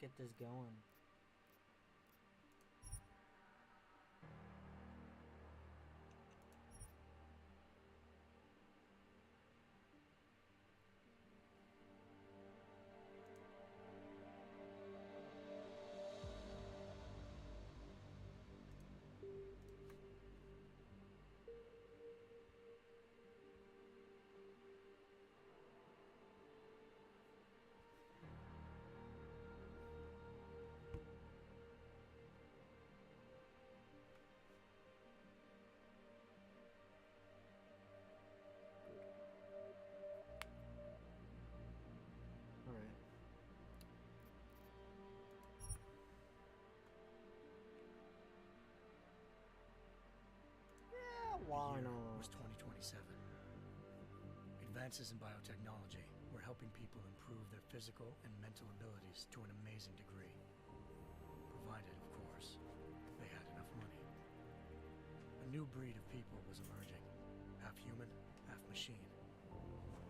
get this going. The year was 2027. Advances in biotechnology were helping people improve their physical and mental abilities to an amazing degree. Provided, of course, they had enough money. A new breed of people was emerging, half human, half machine.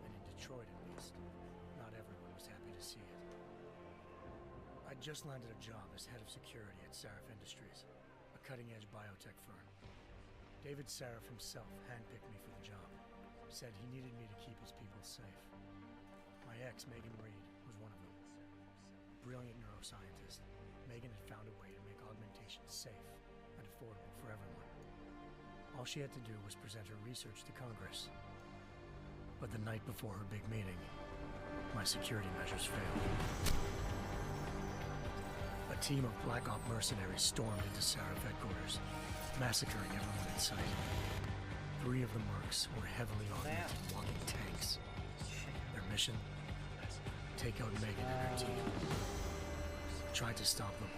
And in Detroit, at least, not everyone was happy to see it. I'd just landed a job as head of security at Sarif Industries, a cutting-edge biotech firm. David Sarif himself handpicked me for the job, said he needed me to keep his people safe. My ex, Megan Reed, was one of them. Brilliant neuroscientist, Megan had found a way to make augmentation safe and affordable for everyone. All she had to do was present her research to Congress. But the night before her big meeting, my security measures failed. A team of Black Op mercenaries stormed into Sarif headquarters, massacring everyone in sight. 3 of the mercs were heavily augmented walking tanks. Their mission? Take out Megan and her team. I tried to stop them,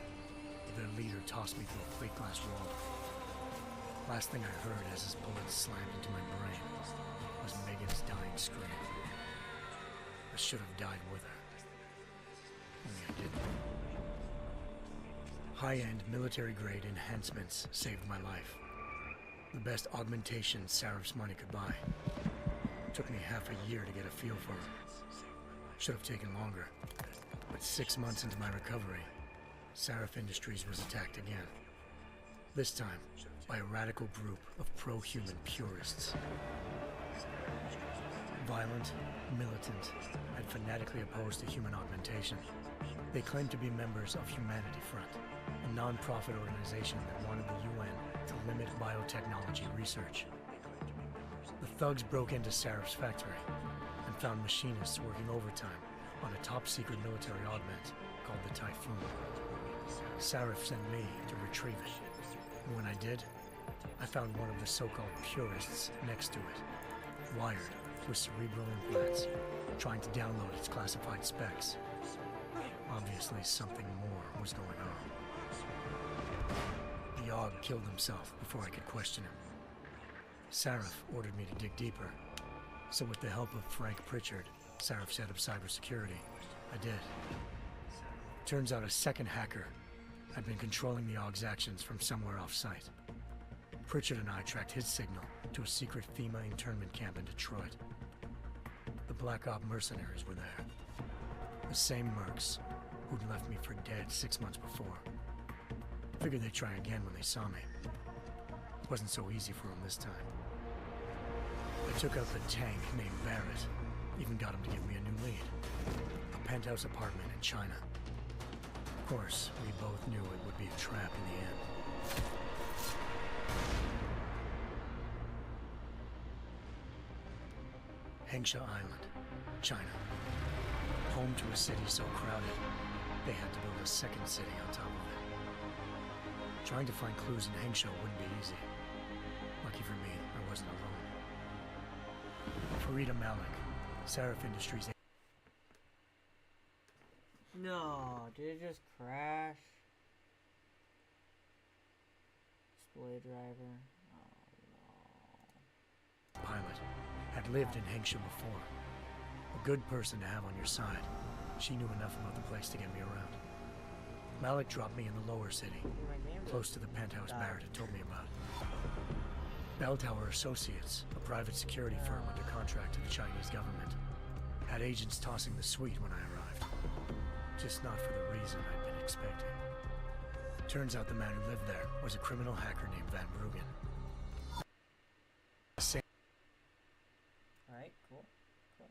but their leader tossed me through a plate glass wall. Last thing I heard as his bullets slammed into my brain was Megan's dying scream. I should have died with her. Only I didn't. High-end military-grade enhancements saved my life. The best augmentation Sarif's money could buy. Took me half a year to get a feel for it. Should have taken longer. But 6 months into my recovery, Sarif Industries was attacked again. This time, by a radical group of pro-human purists. Violent, militant, and fanatically opposed to human augmentation. They claimed to be members of Humanity Front, a non-profit organization that wanted the UN to limit biotechnology research. The thugs broke into Sarif's factory and found machinists working overtime on a top-secret military augment called the Typhoon. Sarif sent me to retrieve it, and when I did, I found one of the so-called purists next to it, wired with cerebral implants, trying to download its classified specs. Obviously, something more was going on. The Aug killed himself before I could question him. Sarif ordered me to dig deeper, so with the help of Frank Pritchard, Sarif's head of cybersecurity, I did. Turns out a second hacker had been controlling the Aug's actions from somewhere off-site. Pritchard and I tracked his signal to a secret FEMA internment camp in Detroit. The Black Op mercenaries were there. The same mercs who'd left me for dead 6 months before. Figured they'd try again when they saw me. Wasn't so easy for them this time. I took out the tank named Barrett, even got him to give me a new lead. A penthouse apartment in China. Of course, we both knew it would be a trap in the end. Hengsha Island, China. Home to a city so crowded, they had to build a second city on top of it. Trying to find clues in Hengsha wouldn't be easy. Lucky for me, I wasn't alone. Farida Malik, Sarif Industries. No, did it just crash? Display driver. Oh no. Pilot had lived in Hengsha before. A good person to have on your side. She knew enough about the place to get me around. Malik dropped me in the lower city, close to the penthouse Barrett had told me about. Bell Tower Associates, a private security firm under contract to the Chinese government, had agents tossing the suite when I arrived. Just not for the reason I'd been expecting. Turns out the man who lived there was a criminal hacker named Van Bruggen. Alright, cool. Cool.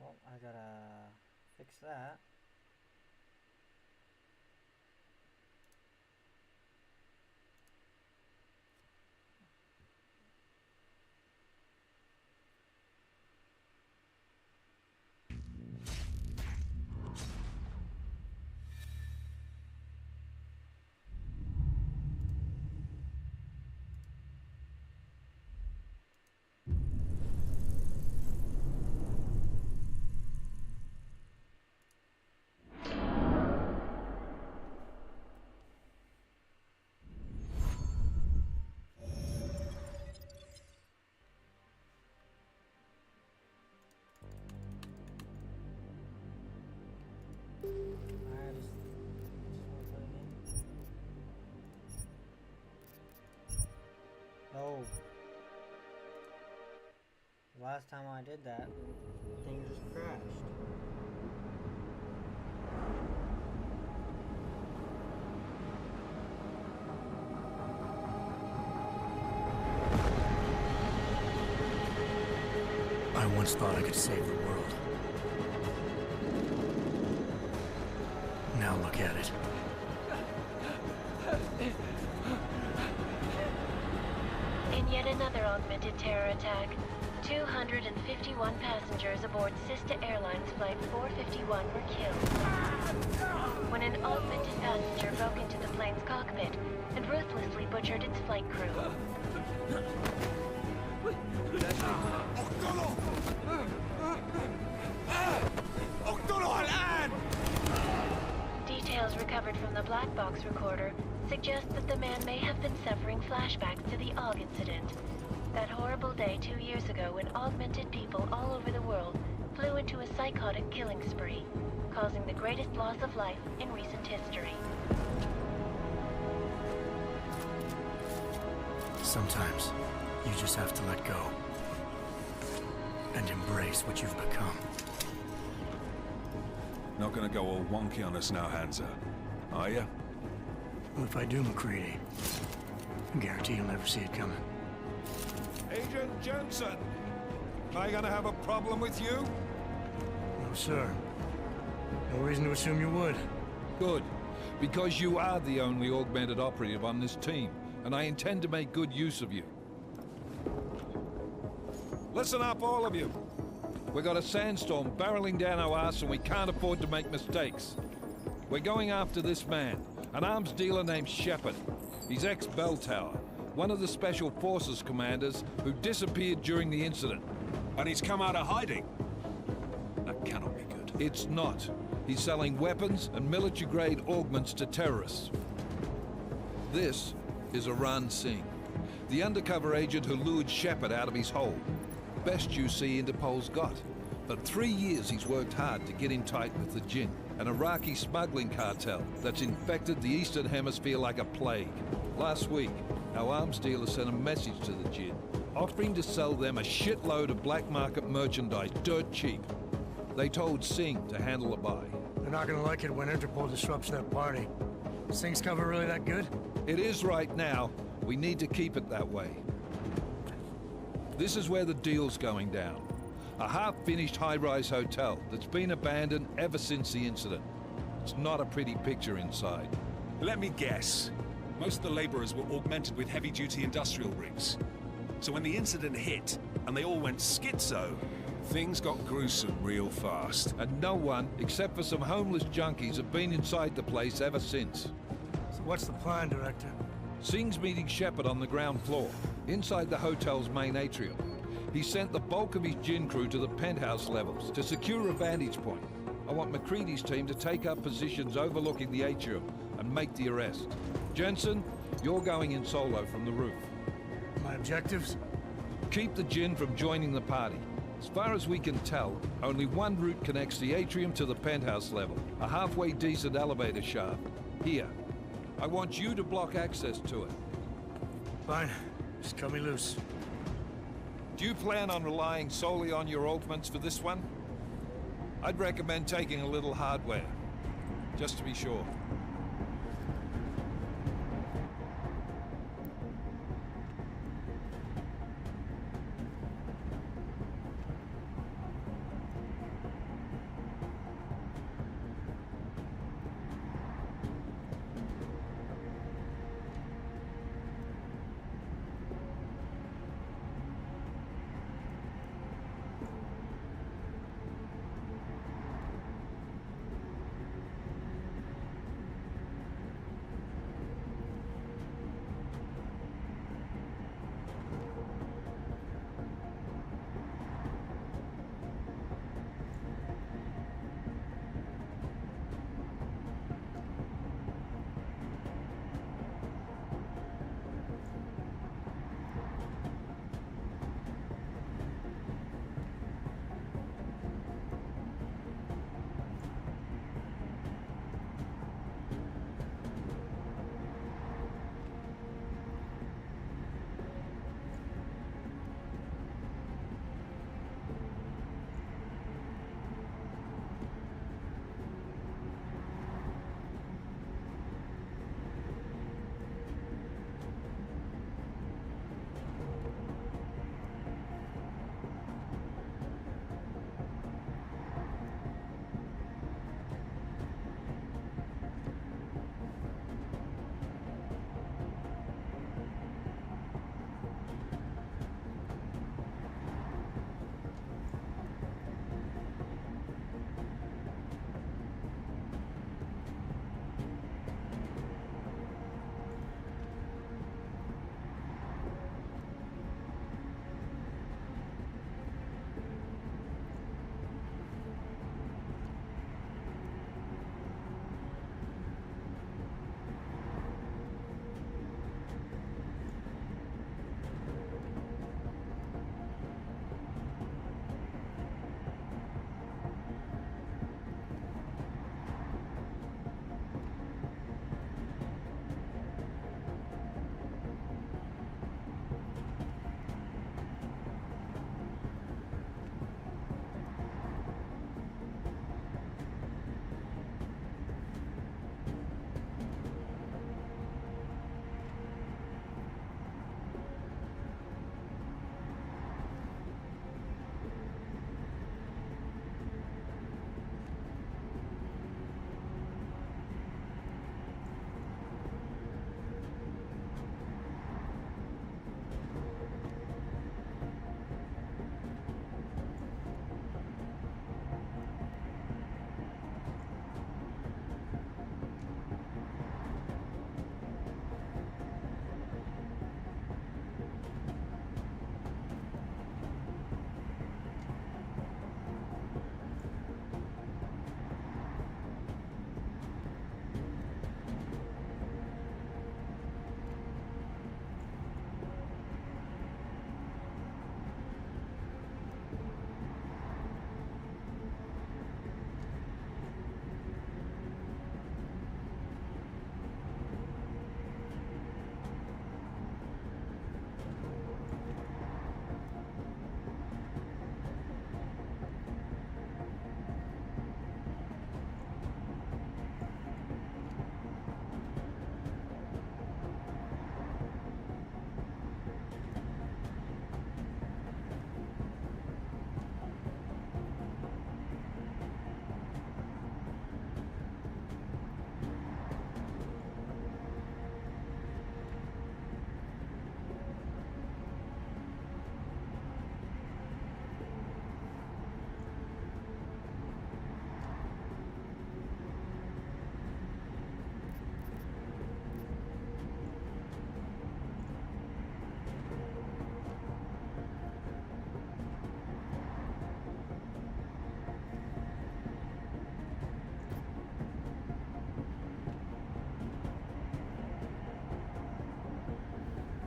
Well, I gotta fix that. No. Last time I did that, thing just crashed. I once thought I could save the world. Now look at it. In yet another augmented terror attack, 251 passengers aboard Sister Airlines Flight 451 were killed when an augmented passenger broke into the plane's cockpit and ruthlessly butchered its flight crew. Details recovered from the black box recorder suggest that the man may have been suffering flashbacks to the AUG incident. That horrible day 2 years ago when augmented people all over the world flew into a psychotic killing spree, causing the greatest loss of life in recent history. Sometimes, you just have to let go. And embrace what you've become. Not gonna go all wonky on us now, Hansa, are ya? Well, if I do, McCready, I guarantee you'll never see it coming. Agent Jensen! Am I gonna have a problem with you? No, sir. No reason to assume you would. Good. Because you are the only augmented operative on this team, and I intend to make good use of you. Listen up, all of you. We got a sandstorm barreling down our arse and we can't afford to make mistakes. We're going after this man, an arms dealer named Shepard. He's ex-Bell Tower, one of the Special Forces commanders who disappeared during the incident. And he's come out of hiding. That cannot be good. It's not. He's selling weapons and military-grade augments to terrorists. This is Aran Singh, the undercover agent who lured Shepard out of his hole. Best you see Interpol's got. For 3 years he's worked hard to get in tight with the Jinn, an Iraqi smuggling cartel that's infected the Eastern Hemisphere like a plague. Last week, our arms dealer sent a message to the Jinn, offering to sell them a shitload of black market merchandise dirt cheap. They told Singh to handle the buy. They're not gonna like it when Interpol disrupts their party. Singh's cover really that good? It is right now. We need to keep it that way. This is where the deal's going down. A half-finished high-rise hotel that's been abandoned ever since the incident. It's not a pretty picture inside. Let me guess. Most of the laborers were augmented with heavy-duty industrial rigs. So when the incident hit, and they all went schizo, things got gruesome real fast. And no one, except for some homeless junkies, have been inside the place ever since. So what's the plan, Director? Singh's meeting Shepard on the ground floor, inside the hotel's main atrium. He sent the bulk of his Jinn crew to the penthouse levels to secure a vantage point. I want McCready's team to take up positions overlooking the atrium and make the arrest. Jensen, you're going in solo from the roof. My objectives? Keep the Jinn from joining the party. As far as we can tell, only one route connects the atrium to the penthouse level. A halfway decent elevator shaft. Here. I want you to block access to it. Fine. Just cut me loose. Do you plan on relying solely on your augments for this one? I'd recommend taking a little hardware, just to be sure.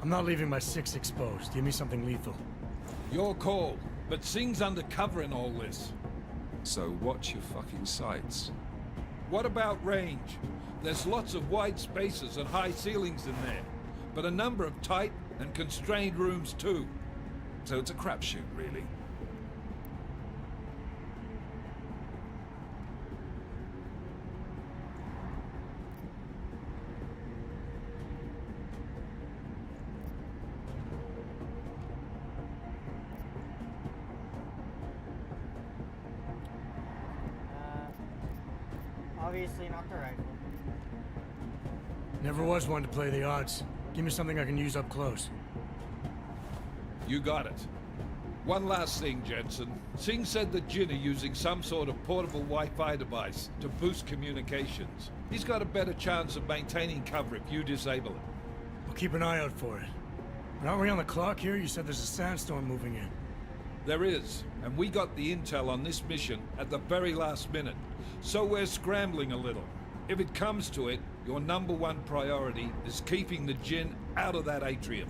I'm not leaving my 6 exposed. Give me something lethal. Your call. But Singh's undercover in all this. So watch your fucking sights. What about range? There's lots of wide spaces and high ceilings in there, but a number of tight and constrained rooms too. So it's a crapshoot, really. Obviously not the rifle. Never was one to play the odds. Give me something I can use up close. You got it. One last thing, Jensen. Singh said that Jin are using some sort of portable Wi-Fi device to boost communications. He's got a better chance of maintaining cover if you disable it. I'll keep an eye out for it. But aren't we on the clock here? You said there's a sandstorm moving in. There is, and we got the intel on this mission at the very last minute. So we're scrambling a little. If it comes to it, your #1 priority is keeping the Jinn out of that atrium.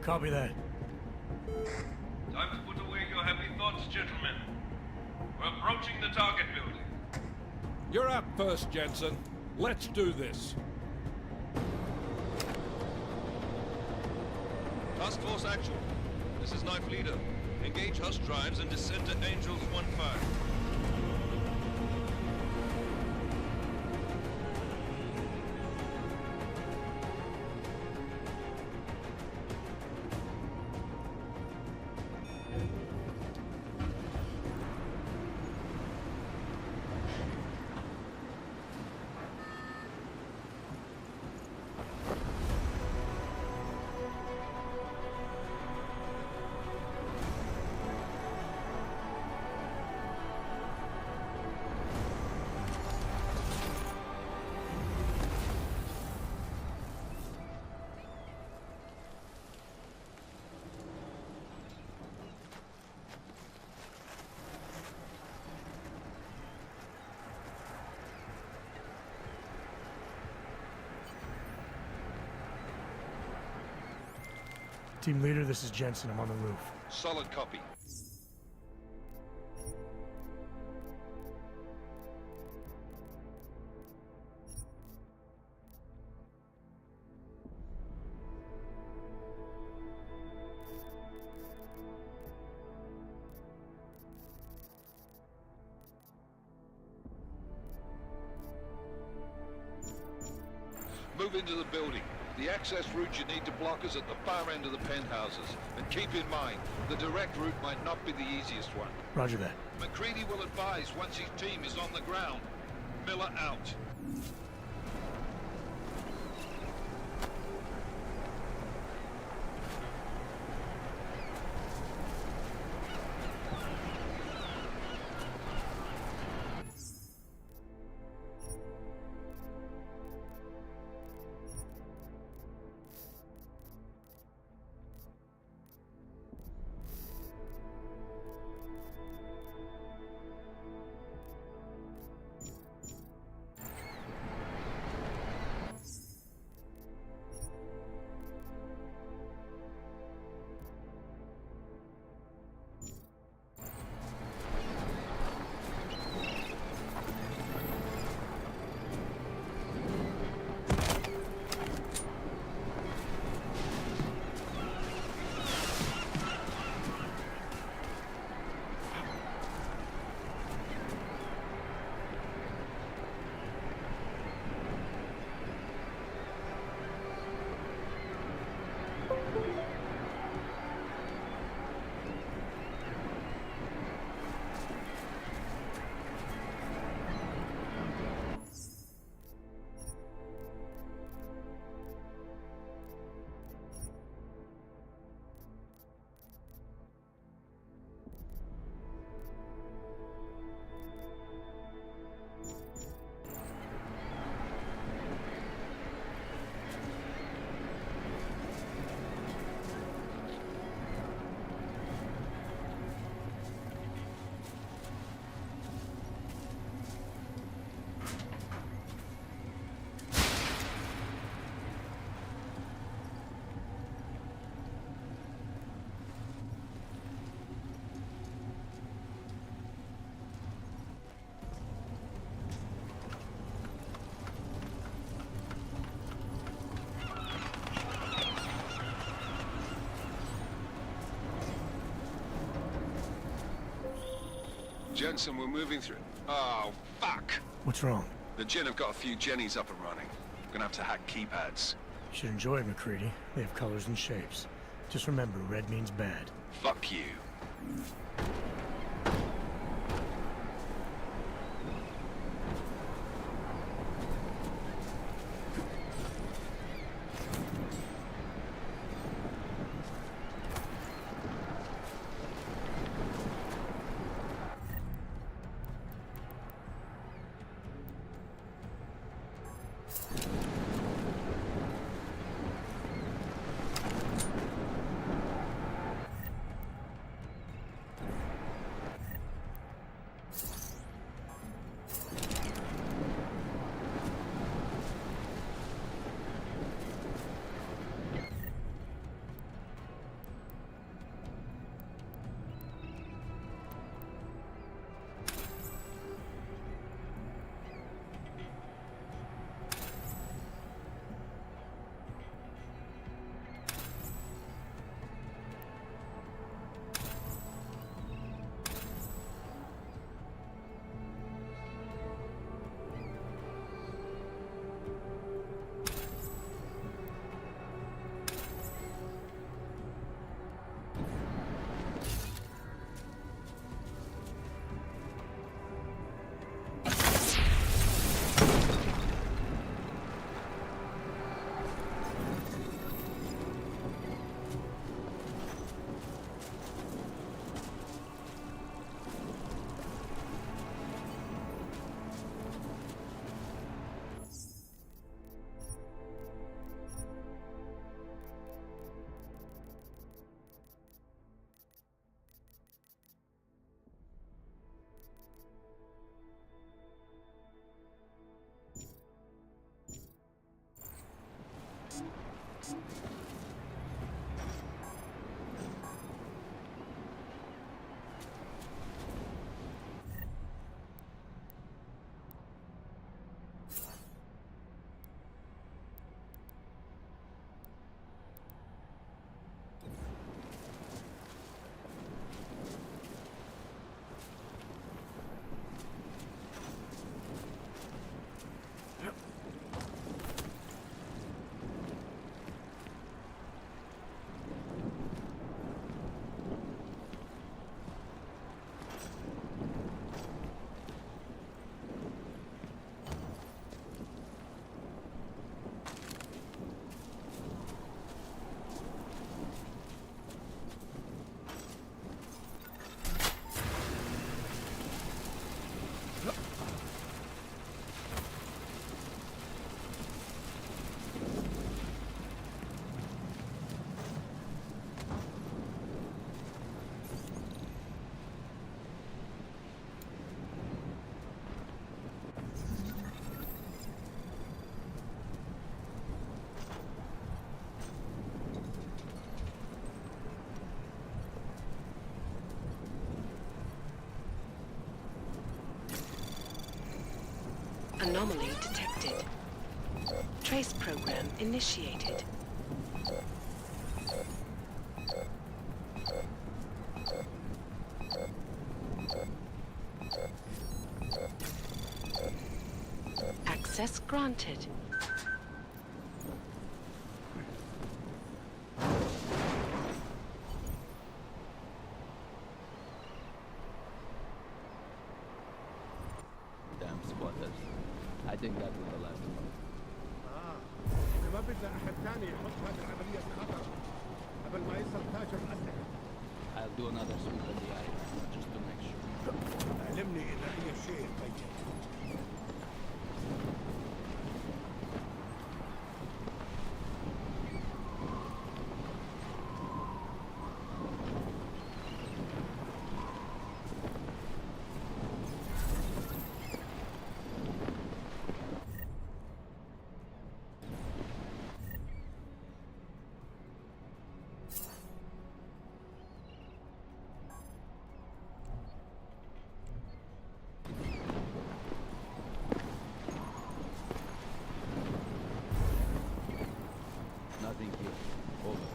Copy that. Time to put away your heavy thoughts, gentlemen. We're approaching the target building. You're up first, Jensen. Let's do this. Task Force Actual. This is Knife Leader. Engage Hush drives and descend to Angels 1-5. Team leader, this is Jensen. I'm on the roof. Solid copy. Move into the building. The access route you need to block is at the far end of the penthouses. And keep in mind, the direct route might not be the easiest one. Roger that. McCready will advise once his team is on the ground. Miller out. Jensen, we're moving through... Oh, fuck! What's wrong? The Jinn have got a few Jennies up and running. Gonna have to hack keypads. You should enjoy it, McCready. They have colors and shapes. Just remember, red means bad. Fuck you. Anomaly detected. Trace program initiated. Access granted. Damn squatters. I think that was the last one. إذا ما بدنا أحد ثاني يحط هذه العملية في خطر قبل ما يصل تاجر الأسلحة. I'll do another sweep in the eye, just to make sure. علمني إذا أي شيء تغير. Nothing here. Over.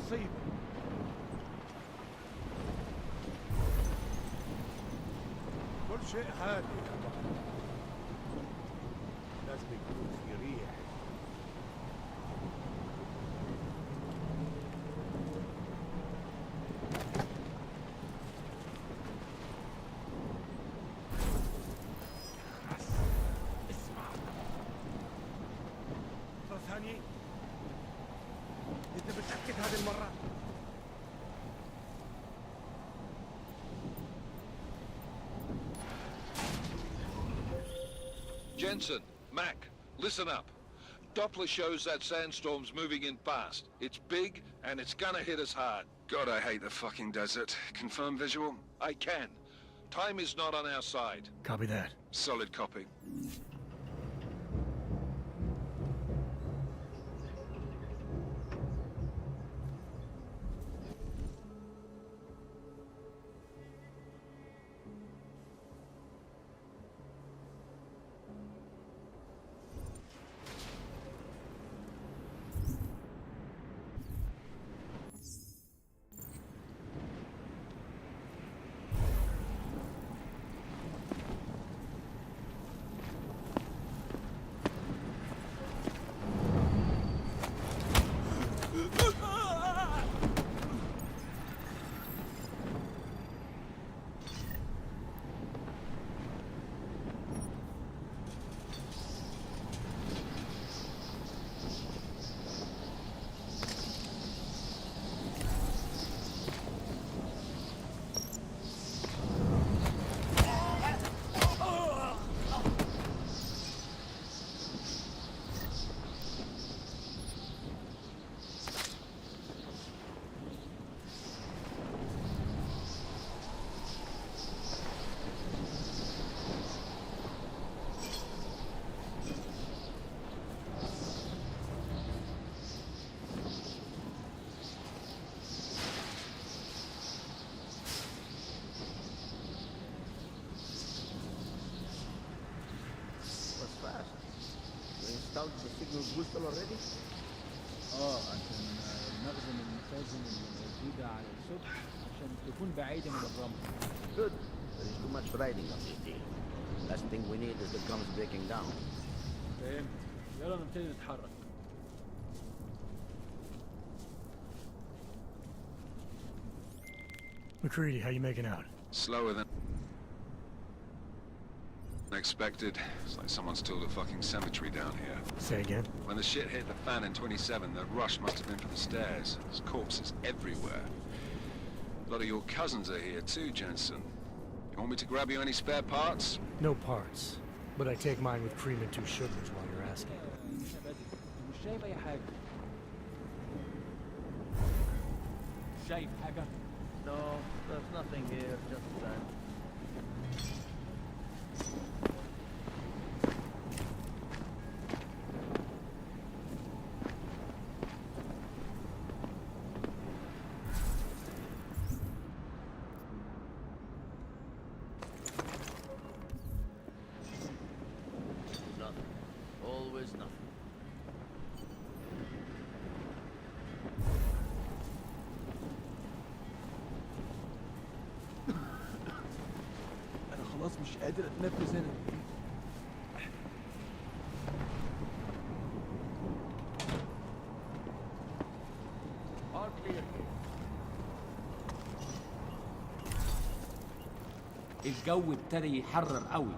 مصيبة. كل شيء هادي يا بطل. لازم يكون في ريح. اسمع. مرة ثانية. انت متأكد هذه المرة؟ Jensen, Mac, listen up. Doppler shows that sandstorm's moving in fast. It's big, and it's gonna hit us hard. God, I hate the fucking desert. Confirm visual? I can. Time is not on our side. Copy that. Solid copy. The signal's whistle already? عشان نخدم المخازن الموجودة على السطح عشان تكون بعيدة من الرمل. Good. There is too much riding on this deal. Last thing we need is the guns breaking down. فهمت. يلا نبتدي نتحرك. McCready, how you making out? Slower than expected. It's like someone's tilled a fucking cemetery down here. Say again? When the shit hit the fan in 27, the rush must have been for the stairs. There's corpses everywhere. A lot of your cousins are here too, Jensen. You want me to grab you any spare parts? No parts. But I take mine with cream and 2 sugars while you're asking. مش شايف أي حاجة. شايف حاجة؟ No, there's nothing here, just that. Nothing. Always nothing. أنا خلاص مش قادر أتنفس هنا. All clear. الجو ابتدى يحرر قوي.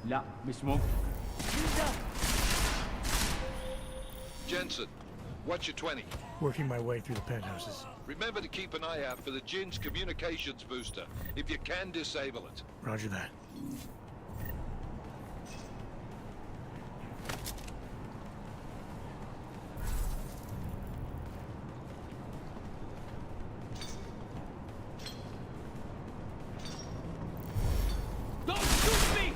لا مش ممكن. Jensen, what's your 20? Working my way through the penthouses. Remember to keep an eye out for the Jin's communications booster. If you can, disable it. Roger that. Don't shoot me!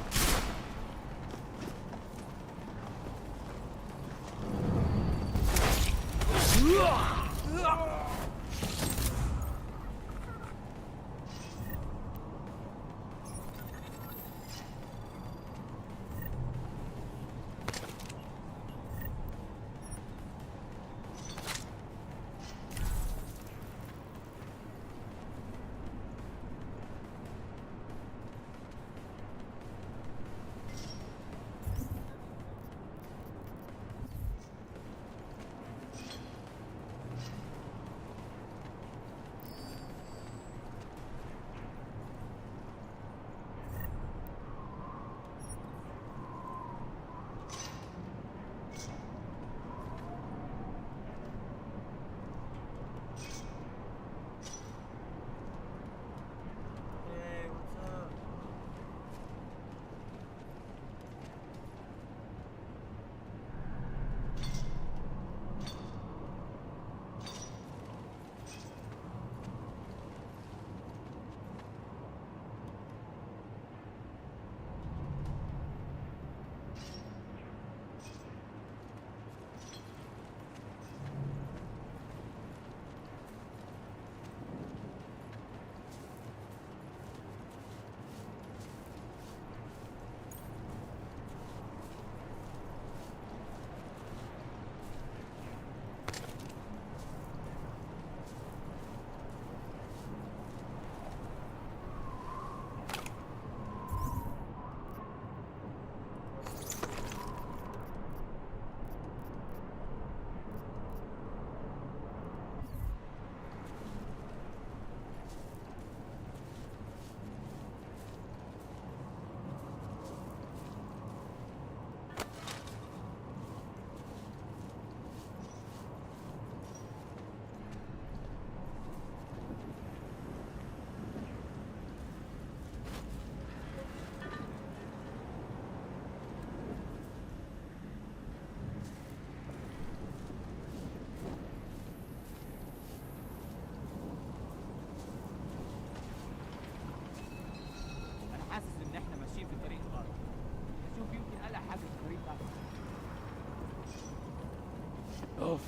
اوف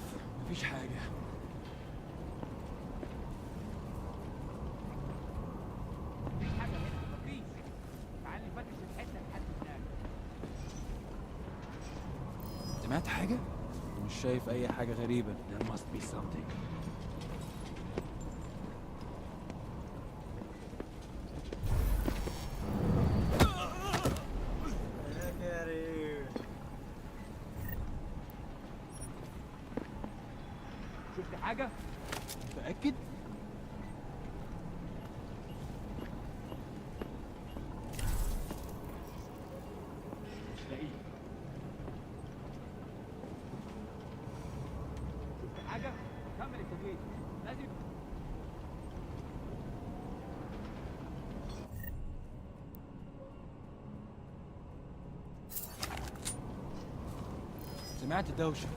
مفيش حاجة. مفيش حاجة هنا، مفيش. تعالي نفتش الحتة لحد هناك. سمعت حاجة؟ مش شايف أي حاجة غريبة. There must be something. شفت حاجة؟ متأكد؟ مش لاقيه. شفت حاجة؟ كمل التدريج. لازم سمعت دوشة.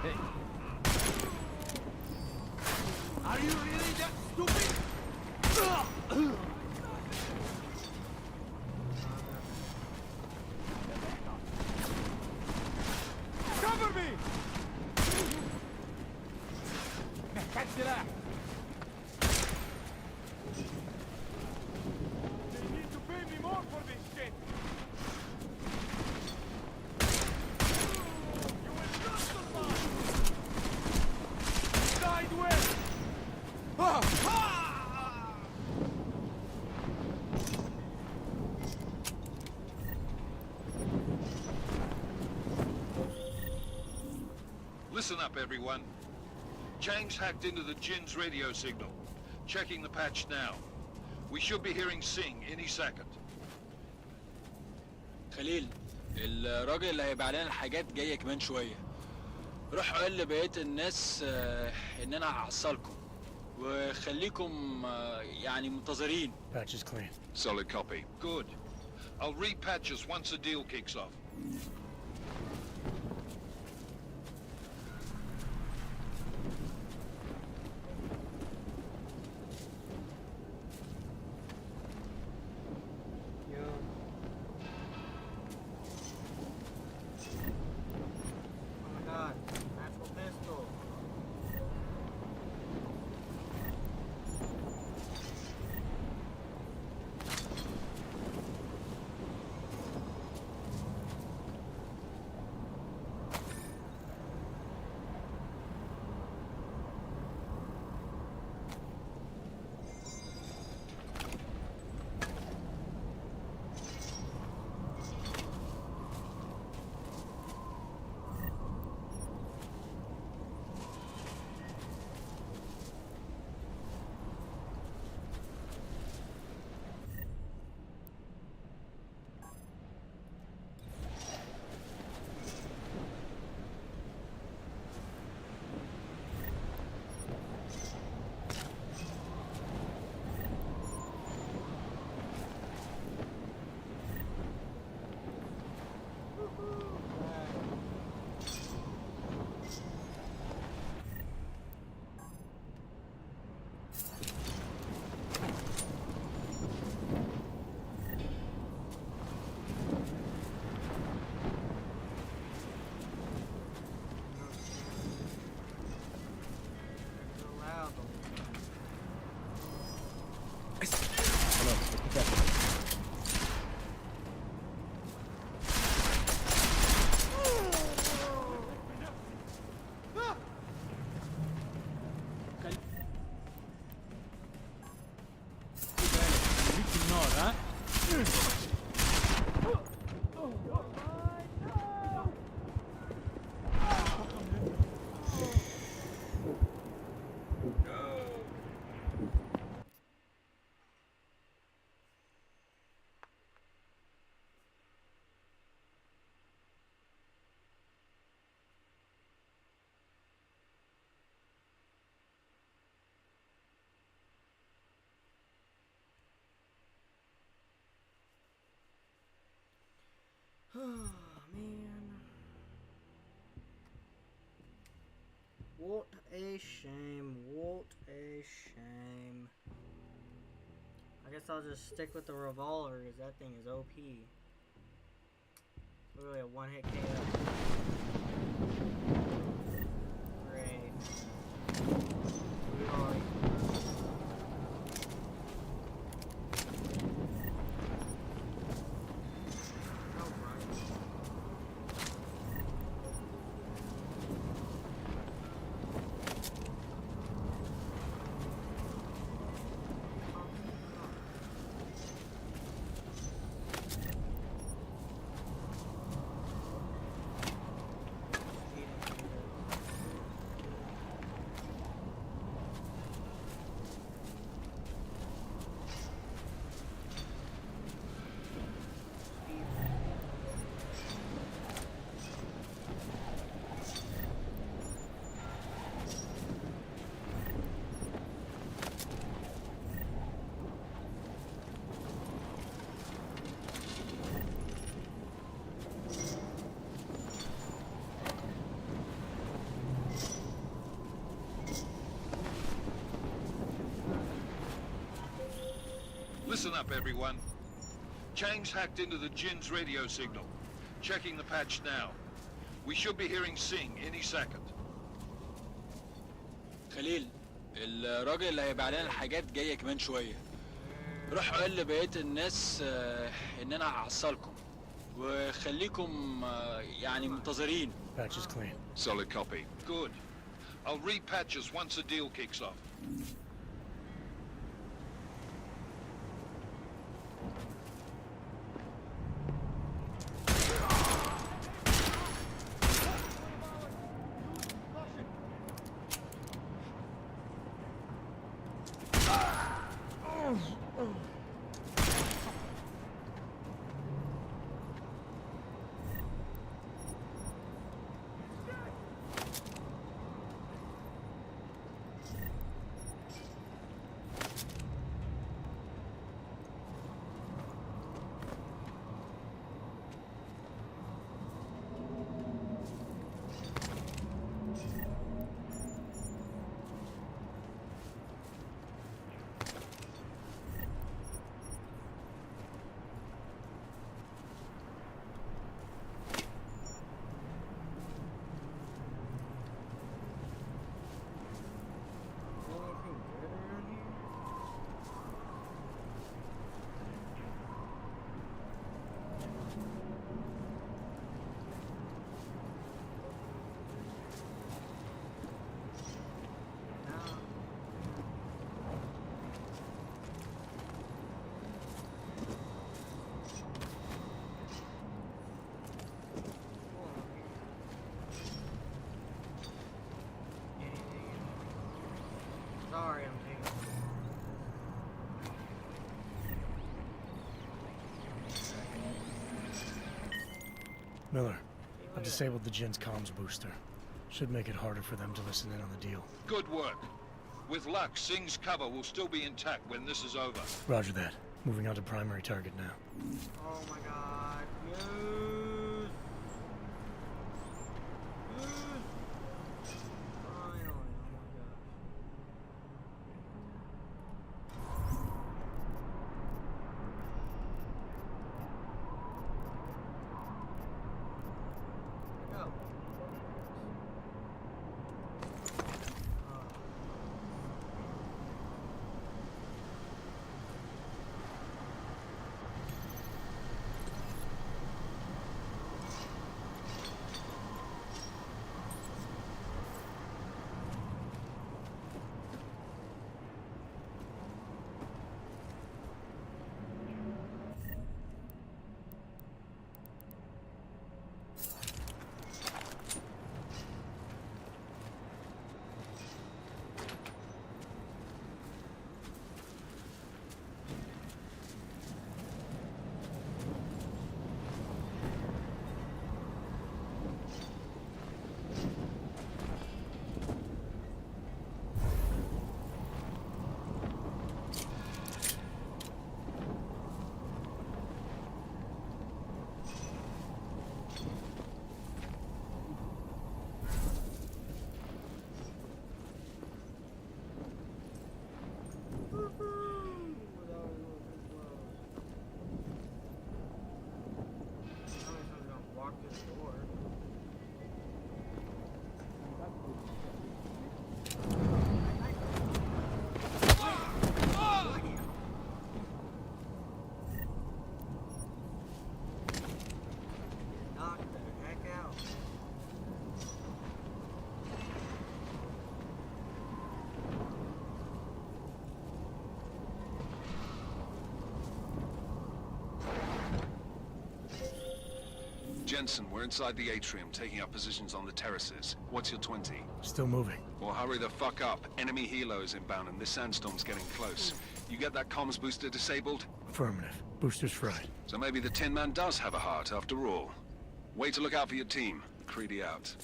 Hey. Are you really that stupid? Cover me! محتاج سلاح. They need to pay me more for this shit. You will not survive. Side with. Listen up, everyone. Chang's hacked into the Jin's radio signal. Checking the patch now. We should be hearing Sing any second. خليل، الراجل اللي هيبقى علينا الحاجات جاية كمان شوية. روح قول لبقية الناس ان انا هحصلكم وخليكم يعني منتظرين. Patch is clean. Solid copy. Good. I'll repatch us once the deal kicks off. Oh, man. What a shame. What a shame. I guess I'll just stick with the revolver because that thing is OP. Literally a one-hit KO. Great. Sweetheart. Listen up, everyone. Chang's hacked into the Jin's radio signal. Checking the patch now. We should be hearing Singh any second. خليل، الراجل اللي هيبيع لنا الحاجات جاي كمان شوية. روح قول لبقية الناس إن أنا هحصلكم وخليكم يعني منتظرين. Patch is clean. Solid copy. Good. I'll repatch us once the deal kicks off. Sorry, I'm taking. Miller, I've disabled the Jin's comms booster. Should make it harder for them to listen in on the deal. Good work. With luck, Singh's cover will still be intact when this is over. Roger that. Moving on to primary target now. Oh my god. Yes. Yes. Finally. Oh my gosh. Go. Jensen, we're inside the atrium, taking up positions on the terraces. What's your 20? Still moving. Well, hurry the fuck up. Enemy helo is inbound and this sandstorm's getting close. You get that comms booster disabled? Affirmative. Booster's fried. So maybe the Tin Man does have a heart after all. Way to look out for your team. Creedy out.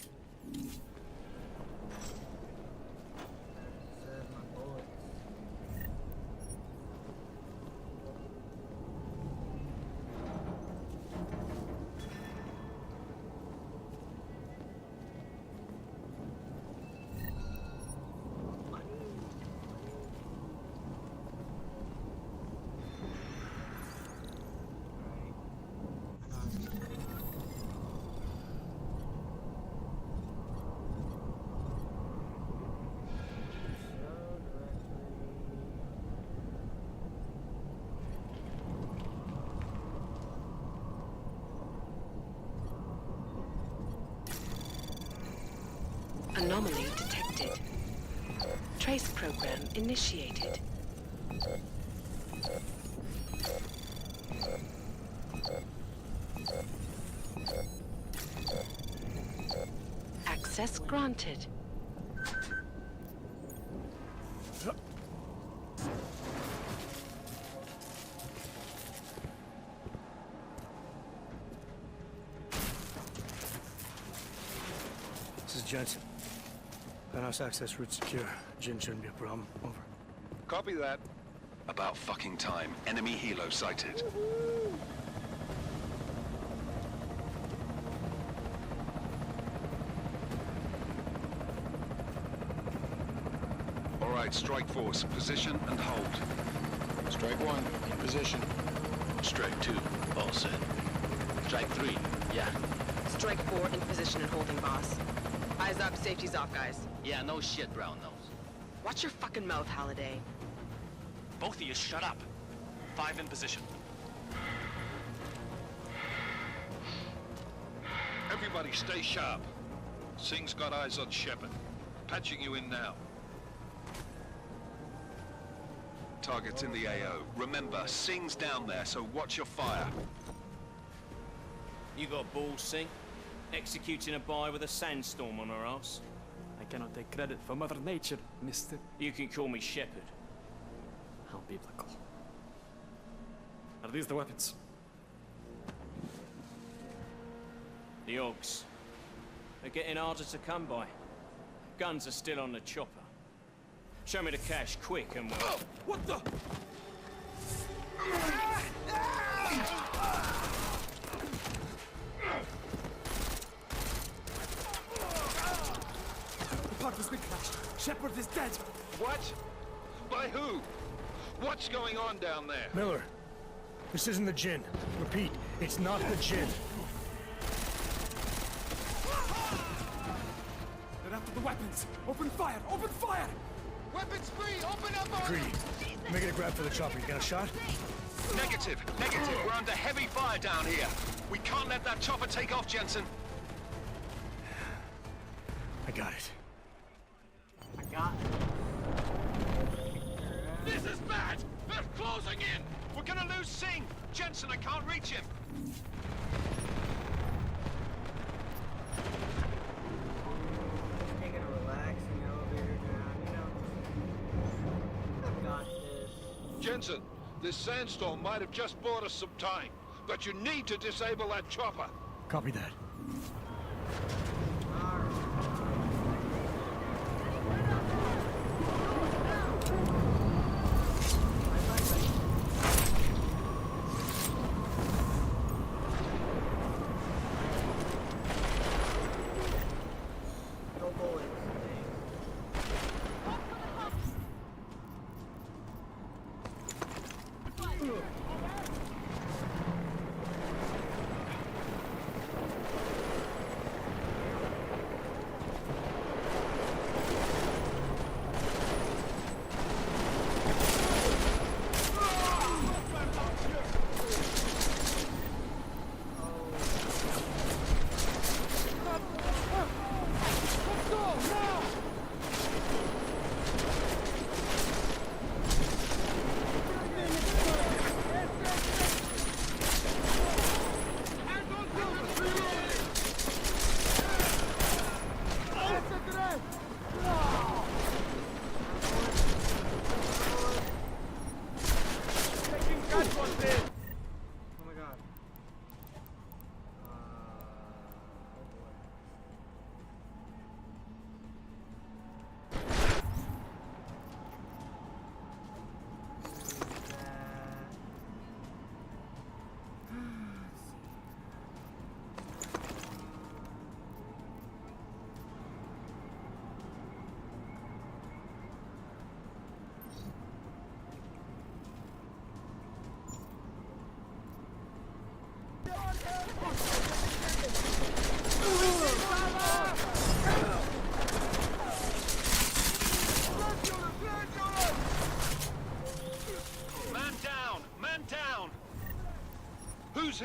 Serve my bullets. Anomaly detected. Trace program initiated. Access granted. This is Jensen. Penthouse access route secure. Jin shouldn't be a problem. Over. Copy that. About fucking time. Enemy helo sighted. All right, strike force. Position and hold. Strike 1, in position. Strike 2, all set. Strike 3, yeah. Strike 4 in position and holding, boss. Eyes up, safety's off, guys. Yeah, no shit, Brown Nose. Watch your fucking mouth, Halliday. Both of you shut up. 5 in position. Everybody stay sharp. Singh's got eyes on Shepard. Patching you in now. Target's in the AO. Remember, Singh's down there, so watch your fire. You got balls, Singh? Executing a buy with a sandstorm on her ass? I cannot take credit for Mother Nature, mister. You can call me Shepard. How biblical. Are these the weapons? The Ogs. They're getting harder to come by. Guns are still on the chopper. Show me the cash, quick, and we'll... Oh, what the? The park has been crashed. Shepard is dead. What? By who? What's going on down there? Miller, this isn't the Jinn. Repeat, it's not the Jinn. They're after the weapons. Open fire! Open fire! Weapons free! Open up on Greedy. Making a grab for the chopper. You got a shot? Negative. Negative. We're under heavy fire down here. We can't let that chopper take off, Jensen. I got it. I got it. This is bad! They're closing in! We're gonna lose Singh! Jensen, I can't reach him! Just taking a relaxing elevator down, you know. I've got this. Jensen, this sandstorm might have just bought us some time, but you need to disable that chopper. Copy that. No bullets.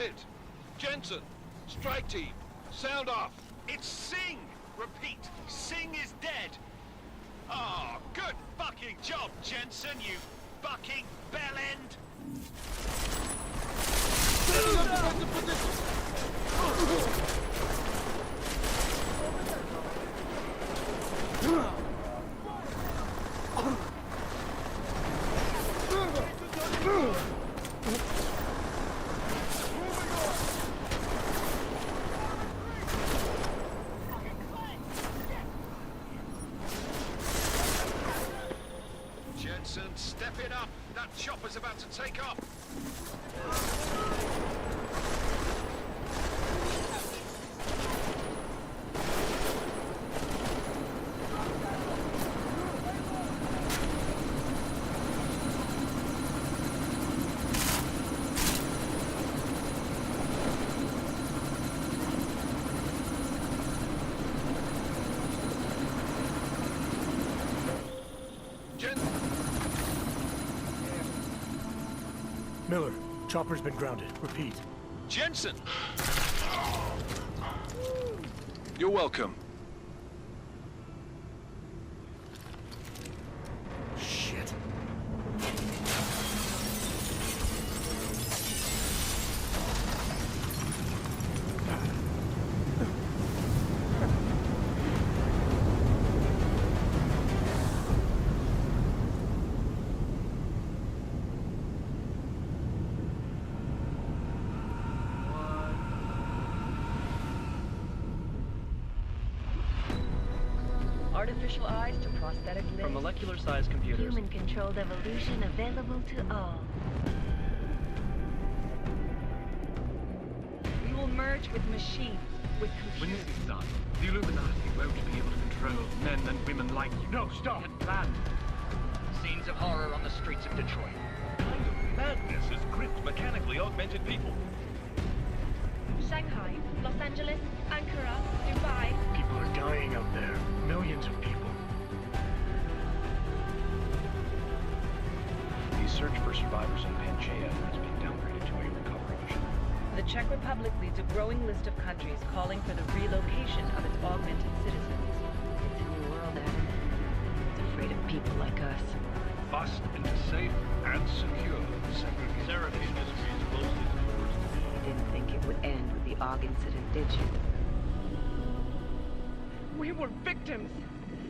hit. Jensen, strike team, sound off. It's Singh! Repeat, Singh is dead! Oh, good fucking job, Jensen, you fucking bellend! Jensen, step it up. That chopper's about to take off. Miller, chopper's been grounded. Repeat. Jensen! You're welcome. Shit. Artificial eyes to prosthetic limbs. From molecular-sized computers. Human-controlled evolution available to all. We will merge with machines, with When computers. this is done, the Illuminati won't be able to control men and women like you. No, stop! We had planned. Scenes of horror on the streets of Detroit. What kind of madness has gripped mechanically augmented people? Shanghai, Los Angeles, Ankara, Dubai. People are dying out there. Millions of people. The search for survivors in Panchaea has been downgraded to a recovery mission. The Czech Republic leads a growing list of countries calling for the relocation of its augmented citizens. It's a new world, Adam. It's afraid of people like us. Bust into safe and secure segregation. Seraphine Industries closely towards. You didn't think it would end with the AUG incident, did you? We were victims.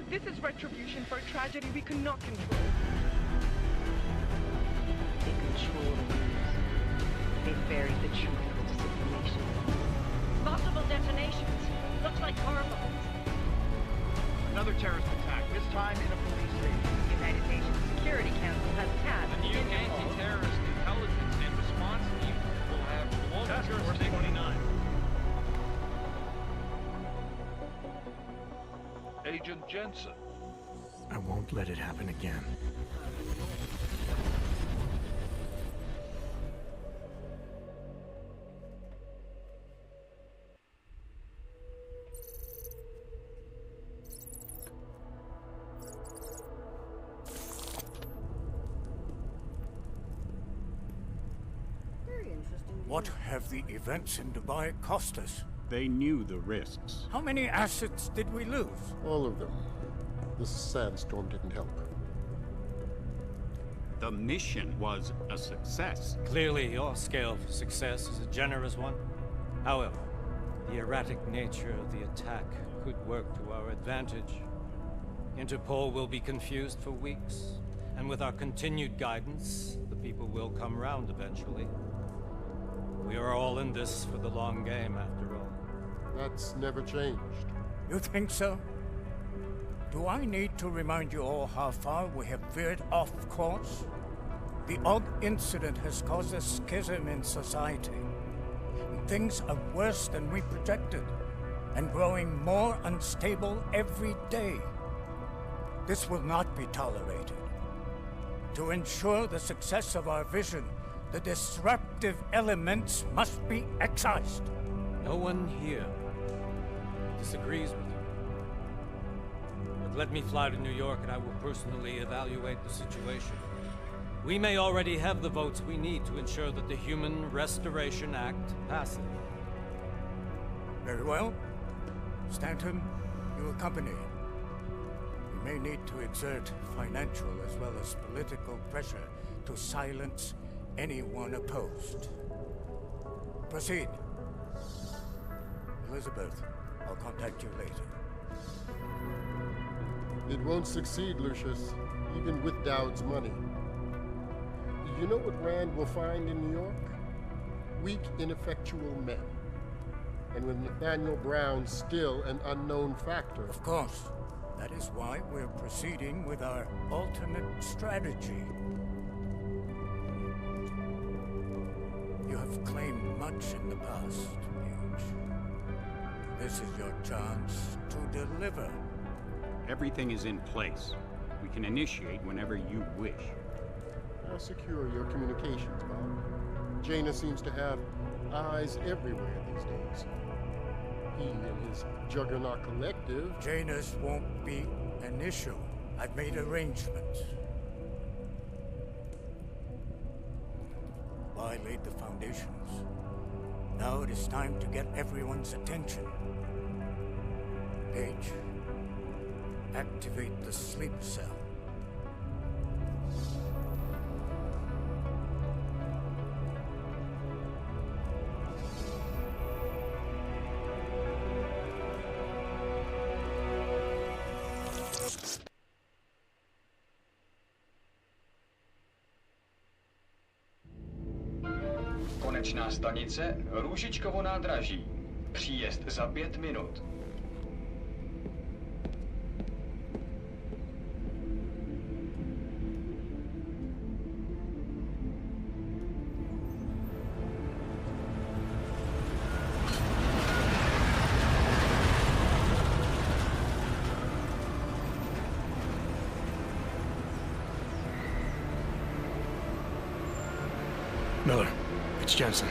This is retribution for a tragedy we could not control. They control the news. They buried the truth with disinformation. Multiple detonations. Looks like car bombs. Another terrorist attack, this time in a police station. The United Nations Security Council has tasked The new anti-terrorist intelligence and response team will have global Task Force jurisdiction. 29. Agent Jensen. I won't let it happen again. Very interesting. What have the events in Dubai cost us? They knew the risks. How many assets did we lose? All of them. The sandstorm didn't help. The mission was a success. Clearly, your scale for success is a generous one. However, the erratic nature of the attack could work to our advantage. Interpol will be confused for weeks, and with our continued guidance, the people will come round eventually. We are all in this for the long game, after all. That's never changed. You think so? Do I need to remind you all how far we have veered off course? The odd incident has caused a schism in society. Things are worse than we projected, and growing more unstable every day. This will not be tolerated. To ensure the success of our vision, the disruptive elements must be excised. No one here disagrees with you. But let me fly to New York and I will personally evaluate the situation. We may already have the votes we need to ensure that the Human Restoration Act passes. Very well. Stanton, you accompany. We may need to exert financial as well as political pressure to silence anyone opposed. Proceed. Elizabeth, I'll contact you later. It won't succeed, Lucius, even with Dowd's money. You know what Rand will find in New York? Weak, ineffectual men. And with Nathaniel Brown still an unknown factor. Of course. That is why we're proceeding with our alternate strategy. You have claimed much in the past, Paige. This is your chance to deliver. Everything is in place. We can initiate whenever you wish. How secure your communications, Bob? Jaina seems to have eyes everywhere these days. He and his Juggernaut Collective... Jaina's won't be an issue. I've made arrangements. I laid the foundations. Now it is time to get everyone's attention. Paige, activate the sleep cell. Konečná stanice Růžičkovo nádraží. Příjezd za 5 minut. Miller, it's Jensen.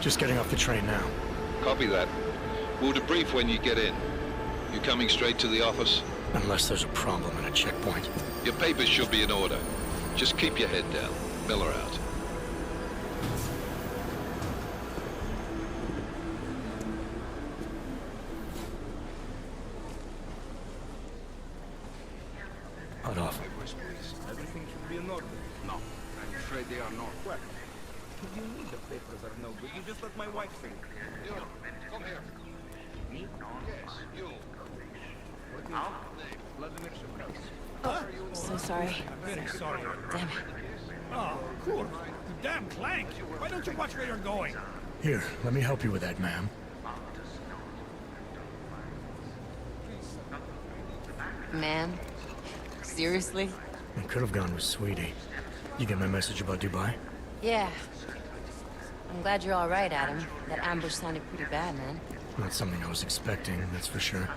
Just getting off the train now. Copy that. We'll debrief when you get in. You coming straight to the office? Unless there's a problem at a checkpoint. Your papers should be in order. Just keep your head down. Miller out. Hot off. Everything should be in order. No, I'm afraid they are not. Well, you need the papers are no good. You just let my wife think. You, come here. Me? Yes, you. What is your name? Vladimir Shevkov. Oh, so sorry. Very sorry. Damn it. Oh, cool. You damn clank. Why don't you watch where you're going? Here, let me help you with that, ma'am. Ma'am? Seriously? I could have gone with Sweetie. You get my message about Dubai? Yeah. I'm glad you're all right, Adam. That ambush sounded pretty bad, man. Not something I was expecting, that's for sure.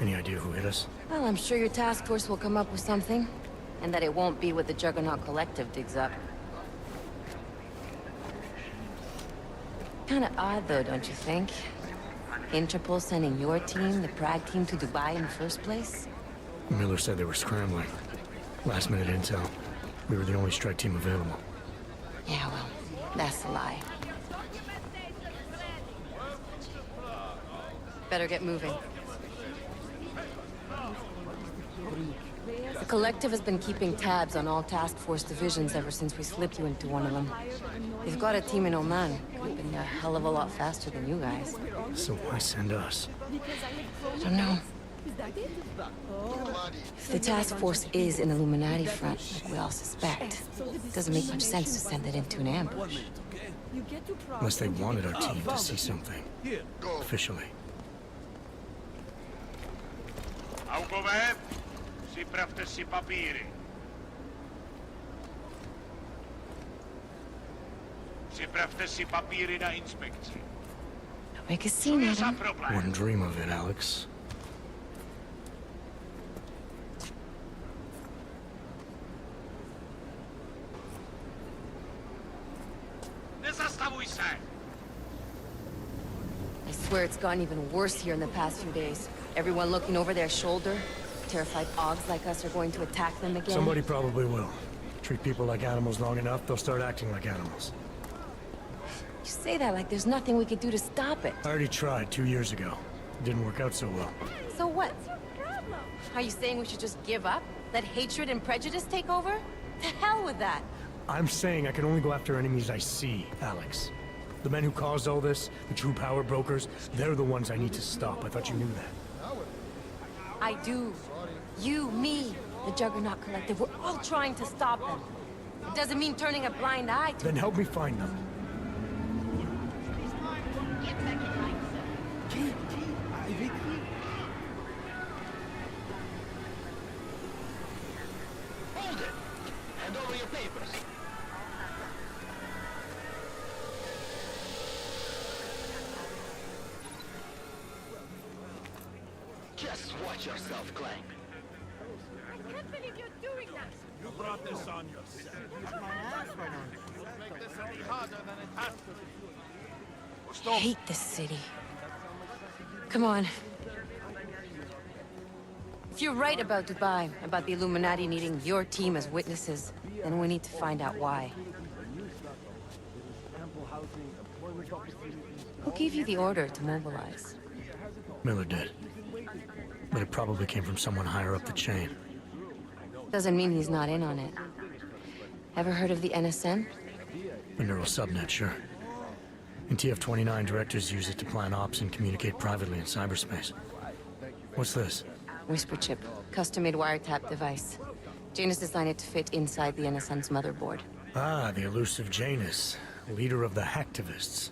Any idea who hit us? Well, I'm sure your task force will come up with something. And that it won't be what the Juggernaut Collective digs up. Kinda odd, though, don't you think? Interpol sending your team, the Prague team, to Dubai in the first place? Miller said they were scrambling. Last-minute intel. We were the only strike team available. Yeah, well, that's a lie. Better get moving. The Collective has been keeping tabs on all task force divisions ever since we slipped you into one of them. They've got a team in Oman. Could have been a hell of a lot faster than you guys. So why send us? I don't know. If the task force is an Illuminati front, like we all suspect, it doesn't make much sense to send it into an ambush. Unless they wanted our team to see something. Officially. Aukové, připravte si papíry. Připravte si papíry na inspekci. Don't make a scene, Adam. Wouldn't dream of it, Alex. Nezastavuj se! I swear it's gotten even worse here in the past few days. Everyone looking over their shoulder. Terrified Augs like us are going to attack them again. Somebody probably will. Treat people like animals long enough, they'll start acting like animals. You say that like there's nothing we could do to stop it. I already tried 2 years ago. It didn't work out so well. So what? Are you saying we should just give up? Let hatred and prejudice take over? To hell with that! I'm saying I can only go after enemies I see, Alex. The men who caused all this, the true power brokers, they're the ones I need to stop. I thought you knew that. I do. You, me, the Juggernaut Collective, we're all trying to stop them. It doesn't mean turning a blind eye to... Then help me find them. Hold it! Hand over your papers. Just watch yourself, Clank. I can't believe you're doing that! You brought this on yourself. Make this any harder than it has to be. I hate this city. Come on. If you're right about Dubai, about the Illuminati needing your team as witnesses, then we need to find out why. Who gave you the order to mobilize? Miller did. But it probably came from someone higher up the chain. Doesn't mean he's not in on it. Ever heard of the NSN? The neural subnet, sure. In TF-29, directors use it to plan ops and communicate privately in cyberspace. What's this? Whisper chip. Custom-made wiretap device. Janus designed it to fit inside the NSN's motherboard. Ah, the elusive Janus. Leader of the hacktivists.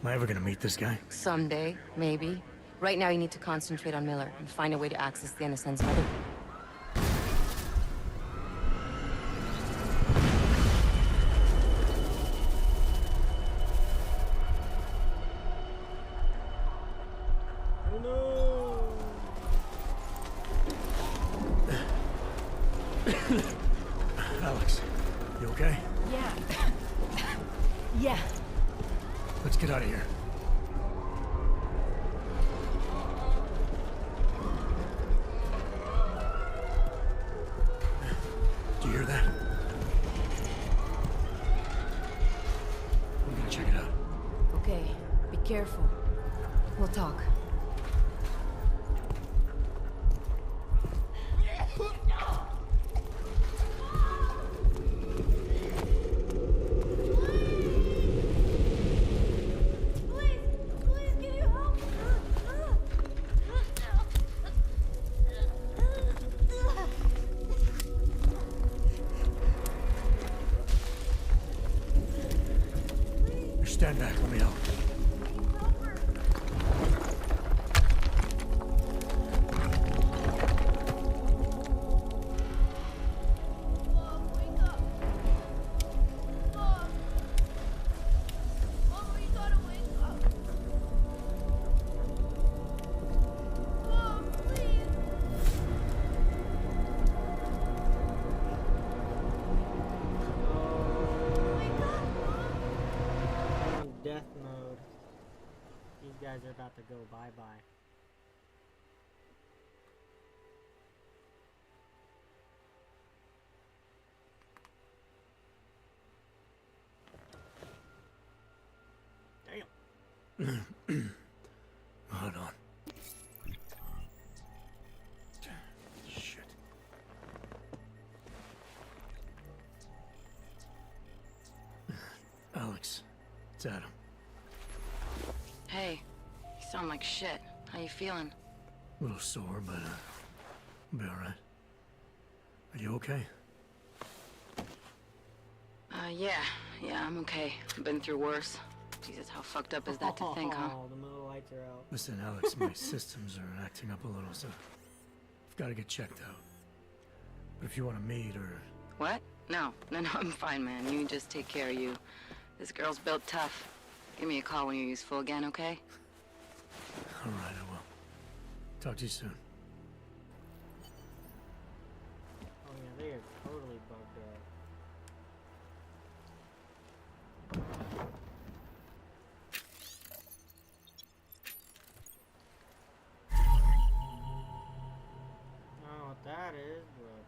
Am I ever gonna meet this guy? Someday, maybe. Right now you need to concentrate on Miller and find a way to access the NSN's motherboard. Alex, you okay? Yeah. Yeah. Let's get out of here. Do you hear that? I'm gonna check it out. Okay, be careful. We'll talk. Stand back, let me help. Death mode. These guys are about to go bye-bye. Damn. Hold on. Shit. Alex, it's Adam. Hey, you sound like shit. How you feeling? A little sore, but I'll be alright. Are you okay? Yeah, I'm okay. I've been through worse. Jesus, how fucked up is that to think, huh? The middle lights are out. Listen, Alex, my systems are acting up a little, so I've got to get checked out. But if you want to meet or... What? No, I'm fine, man. You just take care of you. This girl's built tough. Give me a call when you're useful again, okay? All right, I will. Talk to you soon. Oh yeah, they are totally bugged out. I don't know what that is, but...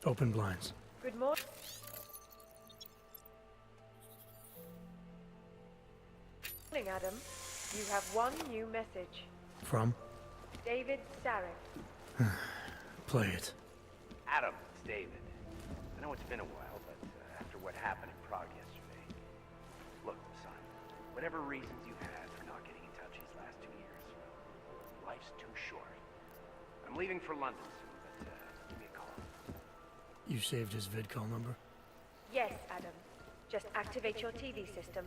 Open blinds. Good morning. Morning, Adam. You have one new message. From? David Sarek. Play it. Adam, it's David. I know it's been a while, but after what happened in Prague yesterday... Look, son, whatever reasons you had for not getting in touch these last 2 years, life's too short. I'm leaving for London soon, but give me a call. You saved his vidcall number? Yes, Adam. Just activate your TV system.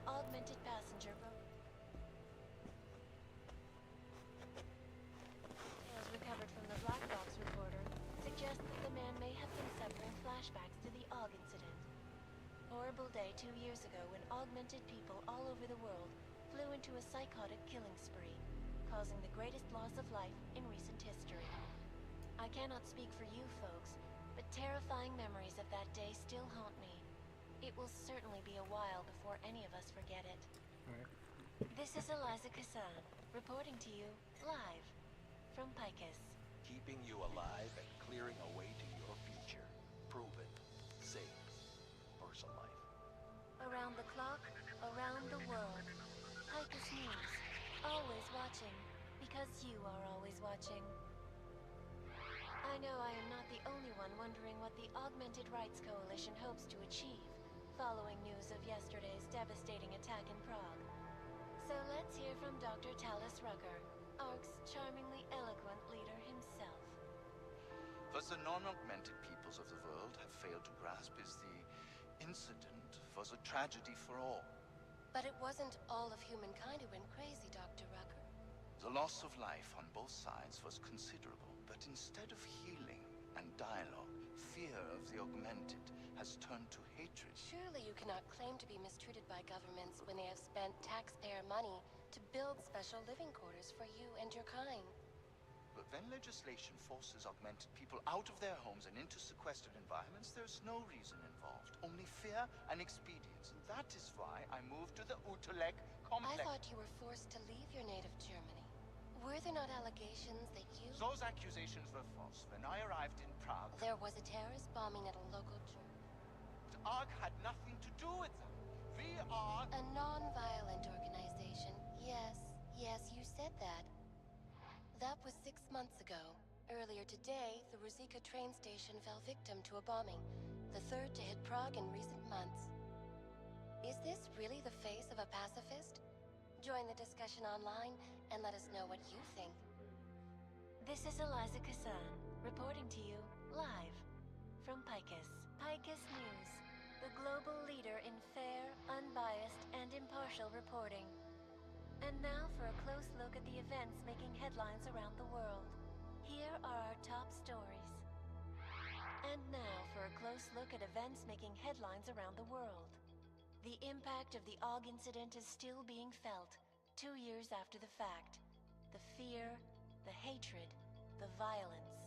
Augmented passenger details recovered from the black box recorder suggest that the man may have been suffering flashbacks to the AUG incident. Horrible day 2 years ago when augmented people all over the world flew into a psychotic killing spree, causing the greatest loss of life in recent history. I cannot speak for you folks, but terrifying memories of that day still haunt me. It will certainly be a while before any of us forget it. This is Eliza Kassan, reporting to you, live, from Picus. Keeping you alive and clearing a way to your future. Proven. Saves. Personal life. Around the clock, around the world. Picus News. Always watching, because you are always watching. I know I am not the only one wondering what the Augmented Rights Coalition hopes to achieve, following news of yesterday's devastating attack in Prague. So let's hear from Dr. Talis Rucker, ARC's charmingly eloquent leader himself. What the non-augmented peoples of the world have failed to grasp is the incident was a tragedy for all. But it wasn't all of humankind who went crazy, Dr. Rucker. The loss of life on both sides was considerable, but instead of healing and dialogue, fear of the augmented has turned to hatred. Surely you cannot claim to be mistreated by governments when they have spent taxpayer money to build special living quarters for you and your kind. But when legislation forces augmented people out of their homes and into sequestered environments, there's no reason involved, only fear and expedience. And that is why I moved to the Utrecht complex. I thought you were forced to leave your native Germany. Were there not allegations that you... Those accusations were false. When I arrived in Prague... There was a terrorist bombing at a local church. The ARC had nothing to do with them. We are... A non-violent organization. Yes, you said that. That was 6 months ago. Earlier today, the Ruzicka train station fell victim to a bombing, the third to hit Prague in recent months. Is this really the face of a pacifist? Join the discussion online and let us know what you think. This is Eliza Kassan, reporting to you, live, from Picus. Picus News, the global leader in fair, unbiased, and impartial reporting. And now for a close look at the events making headlines around the world. Here are our top stories. And now for a close look at events making headlines around the world. The impact of the AUG incident is still being felt, 2 years after the fact. The fear, the hatred, the violence.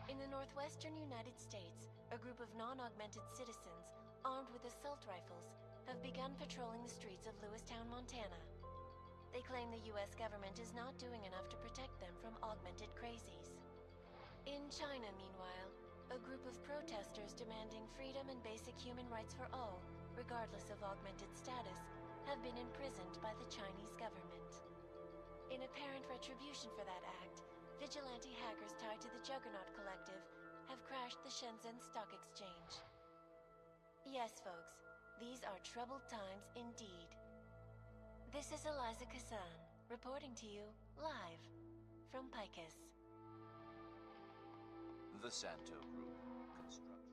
In the northwestern United States, a group of non-augmented citizens, armed with assault rifles, have begun patrolling the streets of Lewistown, Montana. They claim the US government is not doing enough to protect them from augmented crazies. In China, meanwhile, a group of protesters demanding freedom and basic human rights for all, regardless of augmented status, have been imprisoned by the Chinese government. In apparent retribution for that act, vigilante hackers tied to the Juggernaut Collective have crashed the Shenzhen Stock Exchange. Yes, folks. These are troubled times indeed. This is Eliza Kassan, reporting to you live from Picus. The Santo Group. Construction,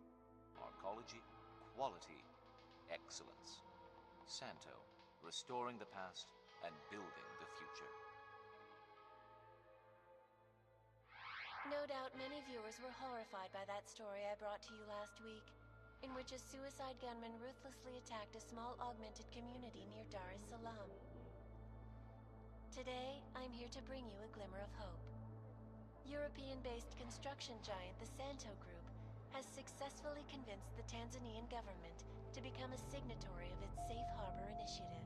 arcology, quality, excellence. Santo, restoring the past and building the future. No doubt many viewers were horrified by that story I brought to you last week, in which a suicide gunman ruthlessly attacked a small augmented community near Dar es Salaam. Today, I'm here to bring you a glimmer of hope. European-based construction giant the Santo Group has successfully convinced the Tanzanian government to become a signatory of its Safe Harbor initiative.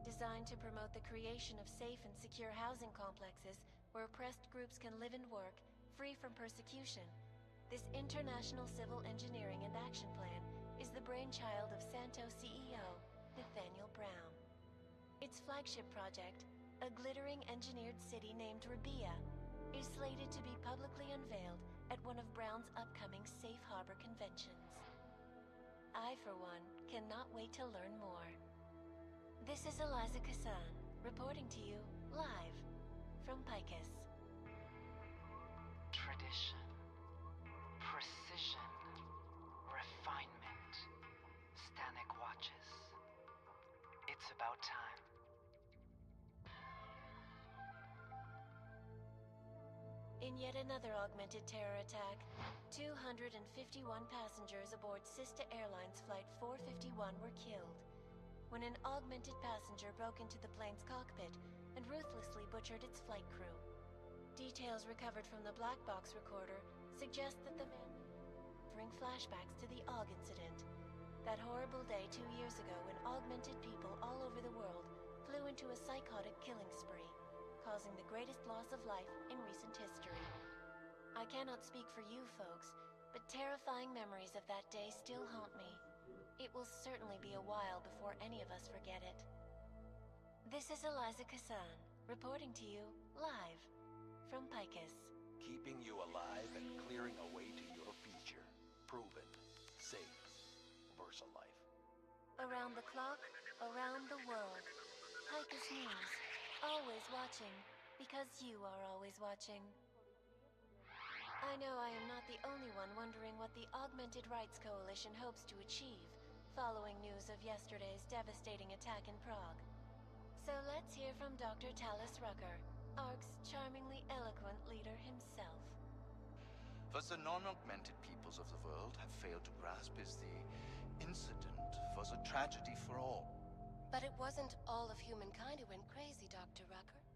Designed to promote the creation of safe and secure housing complexes where oppressed groups can live and work free from persecution, this international civil engineering and action plan is the brainchild of Santo CEO, Nathaniel Brown. Its flagship project, a glittering engineered city named Rabia, is slated to be publicly unveiled at one of Brown's upcoming Safe Harbor conventions. I, for one, cannot wait to learn more. This is Eliza Kassan, reporting to you live from Picus. Tradition, precision, refinement. Stanek watches. It's about time. In yet another augmented terror attack, 251 passengers aboard Sista Airlines Flight 451 were killed when an augmented passenger broke into the plane's cockpit and ruthlessly butchered its flight crew. Details recovered from the black box recorder suggest that the man bring flashbacks to the AUG incident, that horrible day 2 years ago when augmented people all over the world flew into a psychotic killing spree, causing the greatest loss of life in recent history. I cannot speak for you folks, but terrifying memories of that day still haunt me. It will certainly be a while before any of us forget it. This is Eliza Kassan, reporting to you live from Picus. Keeping you alive and clearing a way to your future. Proven. Safe. Versa life. Around the clock, around the world. Picus News. Always watching, because you are always watching. I know I am not the only one wondering what the Augmented Rights Coalition hopes to achieve following news of yesterday's devastating attack in Prague. So let's hear from Dr. Talis Rucker, ARC's charmingly eloquent leader himself. What the non-augmented peoples of the world have failed to grasp is the incident was a tragedy for all. But it wasn't all of humankind who went crazy, Dr. Rucker.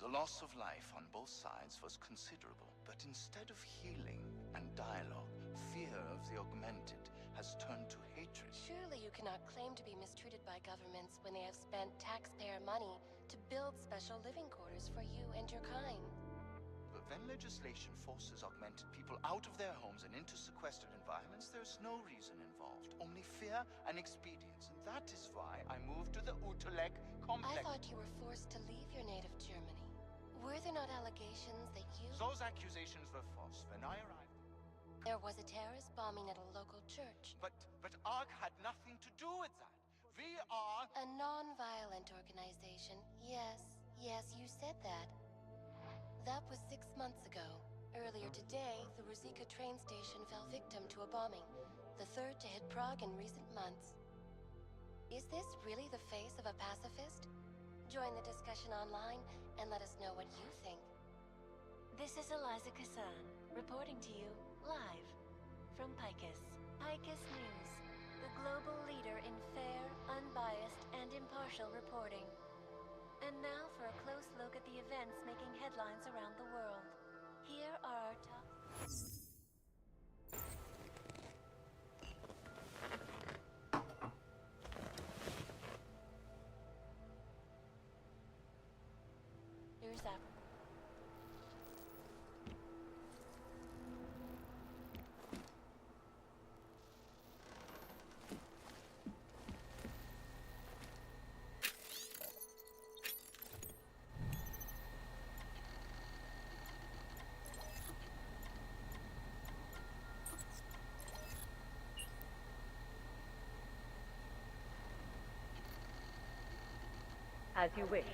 The loss of life on both sides was considerable, but instead of healing and dialogue, fear of the augmented has turned to hatred. Surely you cannot claim to be mistreated by governments when they have spent taxpayer money to build special living quarters for you and your kind. But when legislation forces augmented people out of their homes and into sequestered environments, there's no reason involved, only fear and expedience. And that is why I moved to the Utelek complex. I thought you were forced to leave your native Germany. Were there not allegations that you... Those accusations were false. When I arrived... There was a terrorist bombing at a local church. But ARC had nothing to do with that. We are... A non-violent organization. Yes, you said that. That was 6 months ago. Earlier today, the Ruzicka train station fell victim to a bombing, the third to hit Prague in recent months. Is this really the face of a pacifist? Join the discussion online and let us know what you think. This is Eliza Kassan, reporting to you live from Picus. Picus News, the global leader in fair, unbiased, and impartial reporting. And now for a close look at the events making headlines around the world. Here are our top... Here's that. As you wish.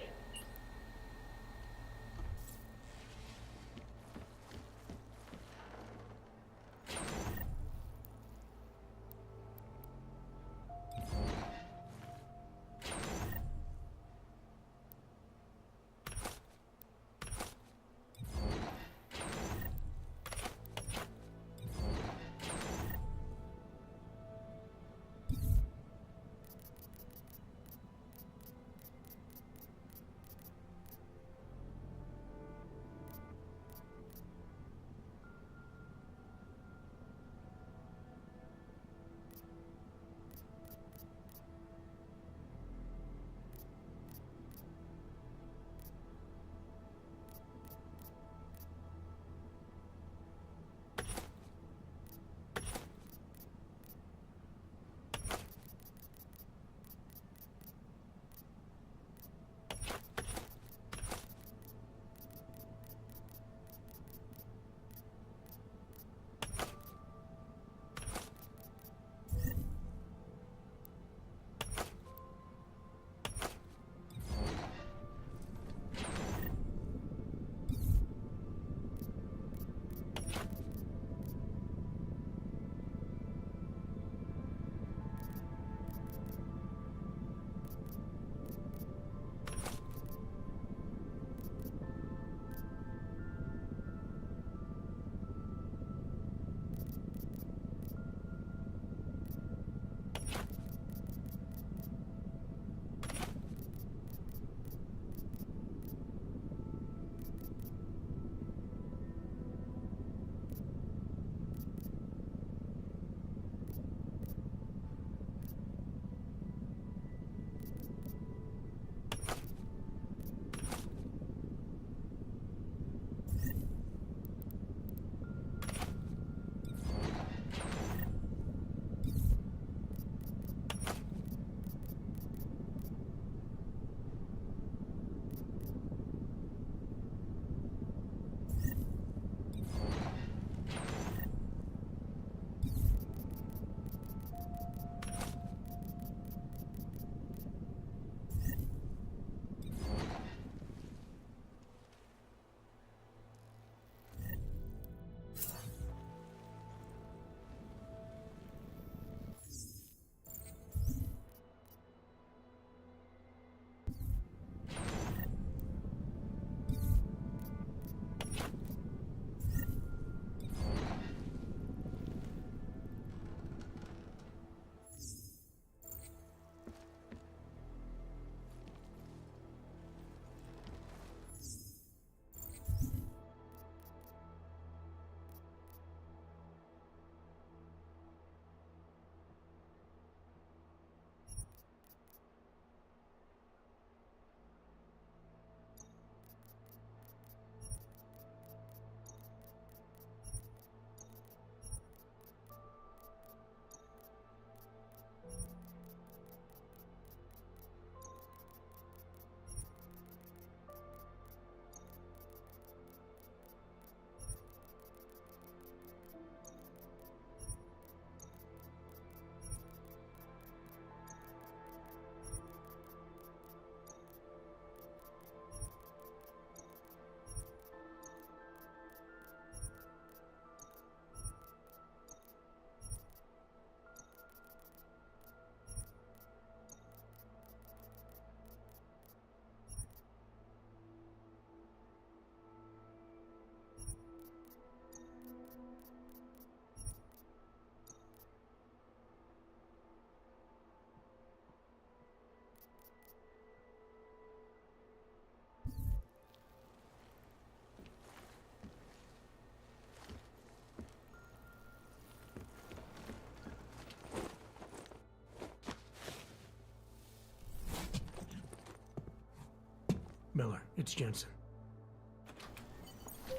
Miller, it's Jensen.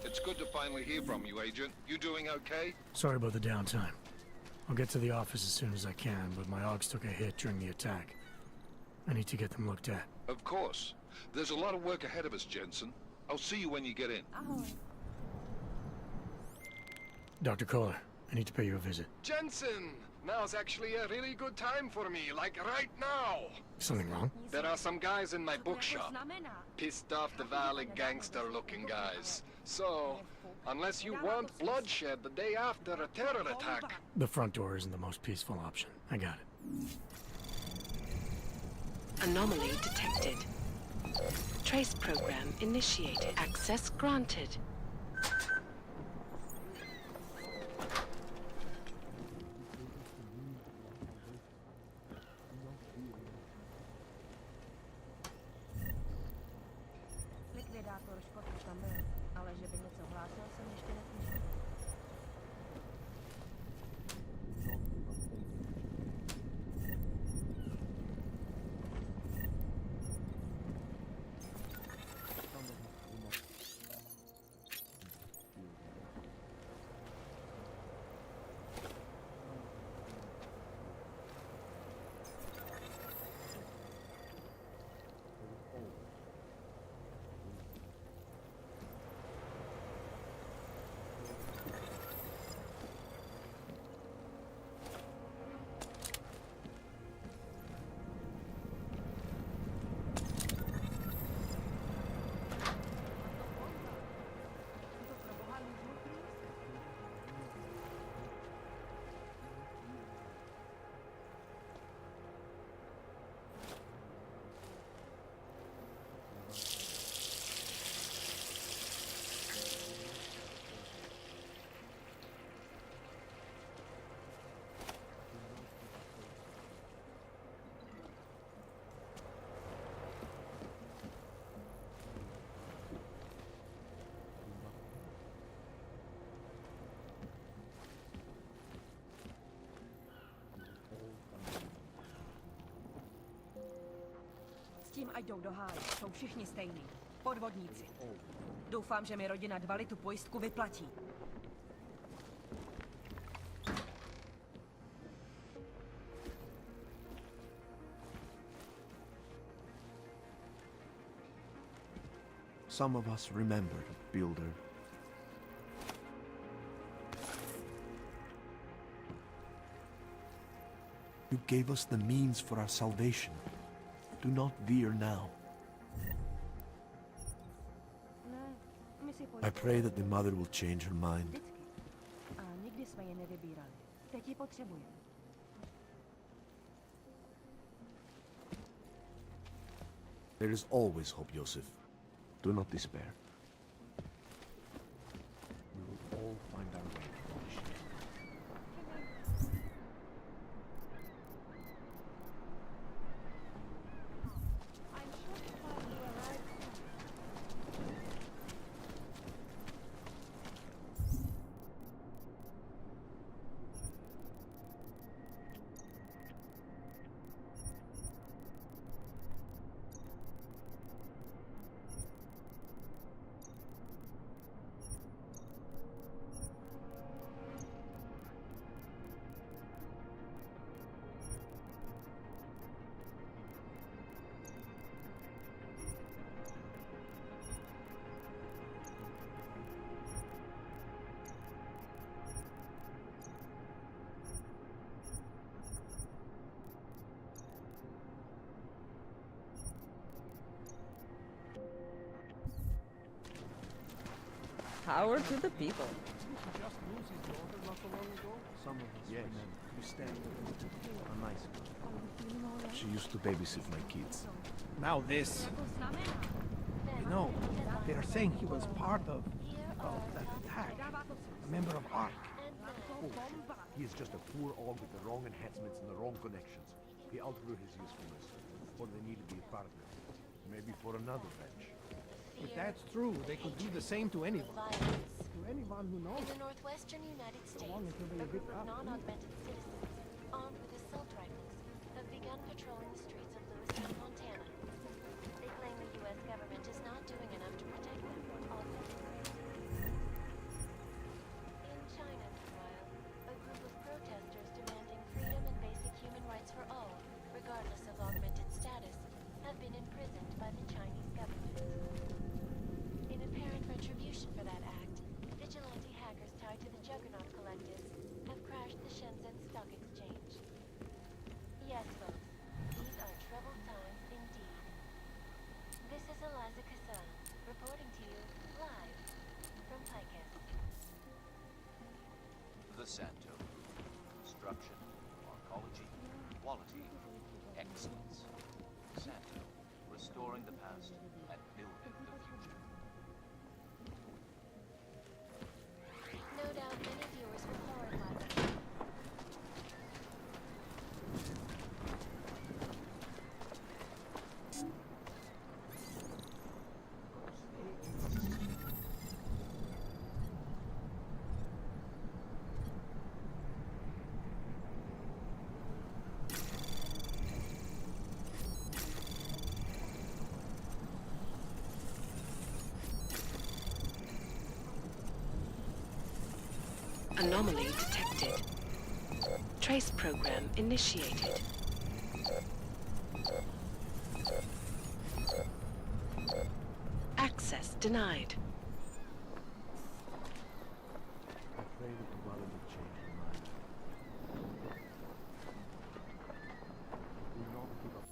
It's good to finally hear from you, Agent. You doing okay? Sorry about the downtime. I'll get to the office as soon as I can, but my Augs took a hit during the attack. I need to get them looked at. Of course. There's a lot of work ahead of us, Jensen. I'll see you when you get in. Dr. Kohler, I need to pay you a visit. Jensen! Now's actually a really good time for me, like right now. Something wrong? There are some guys in my bookshop. Pissed off the valley gangster-looking guys. So, unless you want bloodshed the day after a terror attack... The front door isn't the most peaceful option. I got it. Anomaly detected. Trace program initiated. Access granted. Likvidátor škotu tam byl, ale že by něco hlásil, jsem ještě neslyšel. S tím ať jdou do háje, jsou všichni stejní. Podvodníci. Doufám, že mi rodina Dvali tu pojistku vyplatí. Some of us remember the Builder. You gave us the means for our salvation. Do not veer now. I pray that the mother will change her mind. A nikdy jsme je nevybírali. Teď ji potřebujeme. There is always hope, Joseph. Do not despair. We will all find our way. Power to the people. Just lose his daughter not so long ago? Some of us remember. You stand a nice girl. She used to babysit my kids. Now this. You know, they are saying he was part of that attack. A member of ARC. Oh, he is just a poor og with the wrong enhancements and the wrong connections. He outgrew his usefulness. Or they needed to be a partner. Maybe for another bench. If that's true, they could do the same to anyone. To anyone who knows. In the northwestern United States, long until they a get group of up. non-augmented citizens, armed with assault rifles, have begun patrolling the streets of Lewiston, Montana. They claim the U.S. government is not doing enough to protect them from augmented racism. In China, meanwhile, a group of protesters demanding freedom and basic human rights for all, regardless of augmented status, have been imprisoned by the Chinese government. In apparent retribution for that act, vigilante hackers tied to the Juggernaut Collective have crashed the Shenzhen Stock Exchange. Santo. Construction, arcology, quality, excellence. Santo, restoring the past and building the future. No doubt many viewers were horrified by the Anomaly detected. Trace program initiated. Access denied. I pray that the Mother will change her mind. We will not give up.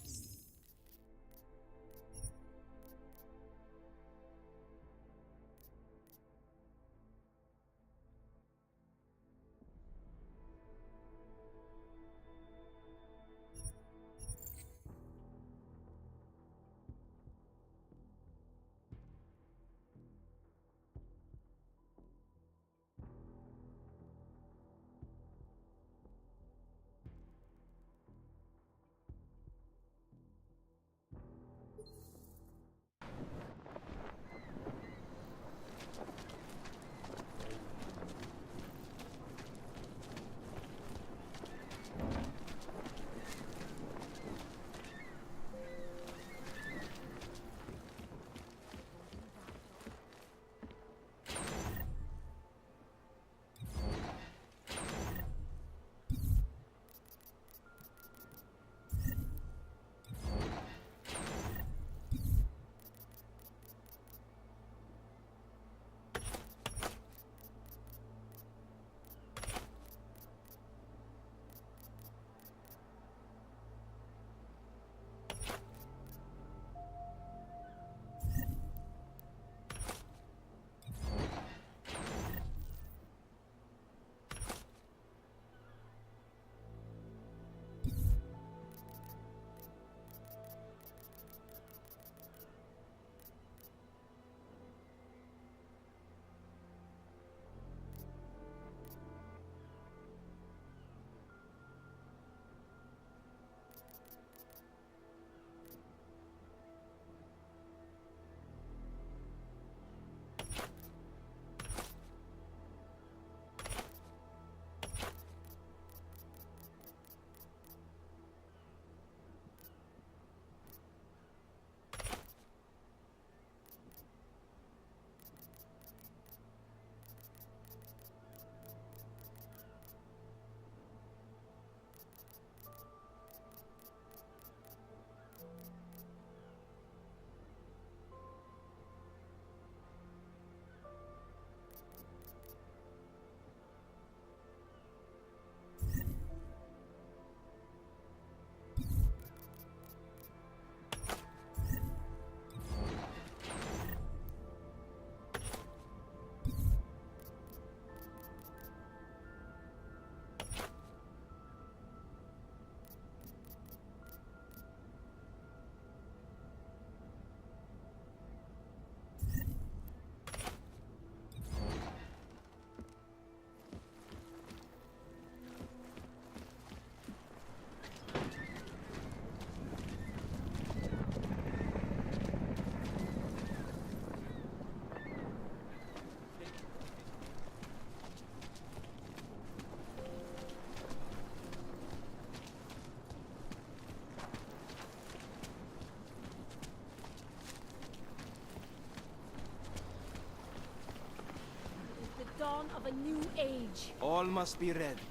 dawn of a new age. All must be ready.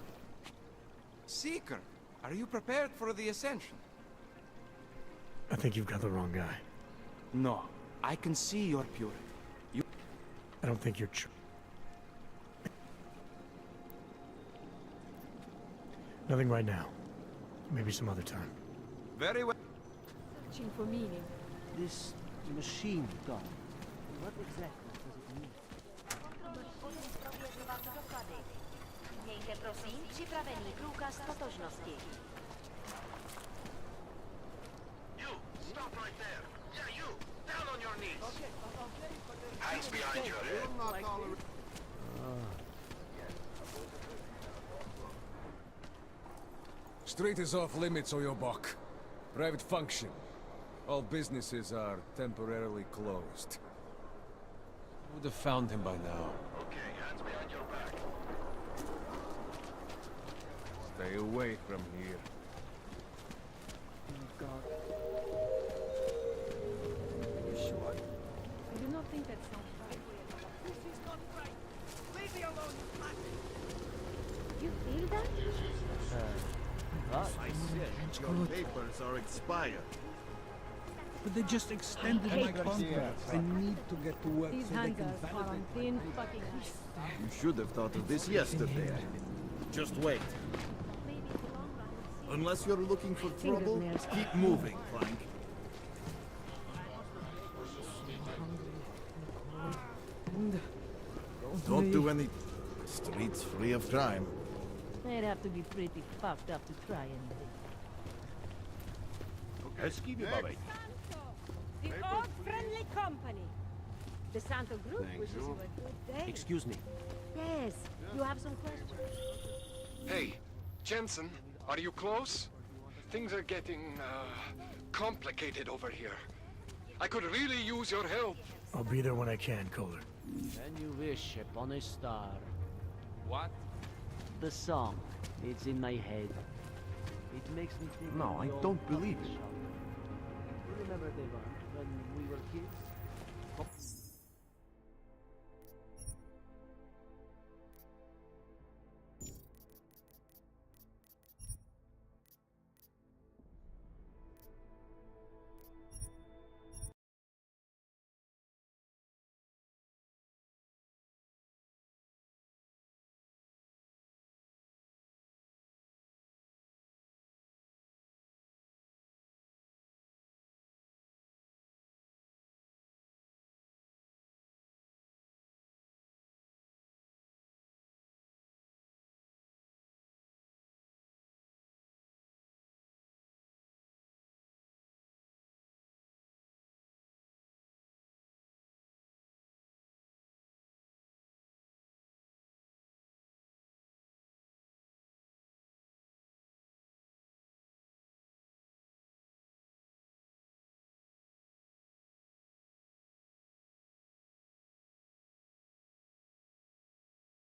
Seeker, are you prepared for the ascension? I think you've got the wrong guy. No, I can see your purity. I don't think you're true. Nothing right now. Maybe some other time. Very well. Searching for meaning. This machine gun, what exactly does it mean? Mějte prosím připravený průkaz totožnosti. You, stop right there. Yeah, you, down on your knees. Hands behind your head. Street is off limits, or your buck. Private function. All businesses are temporarily closed. Would have found him by now. Okay, hands behind your back. Stay away from here. Oh God. Are you sure? I do not think that's not right. This is not right. Leave me alone, you bastard. You feel that? I said your papers are expired. But they just extended my contract. I need to get to work These so they can handlers are on validate thin fucking ice. You should have thought of this yesterday. Just wait. Unless you're looking for trouble, keep moving, Clank. Don't do any streets free of crime. They'd have to be pretty fucked up to try anything. Excuse me, Bobby. The old friendly company. The Santo Group wishes you a good day. Excuse me. Yes, you have some questions. Hey, Jensen, are you close? Things are getting, complicated over here. I could really use your help. I'll be there when I can, Kohler. When you wish upon a star. What? The song. It's in my head. It makes me think. No, of I the old don't believe coffee it. shop. Remember the one when we were kids?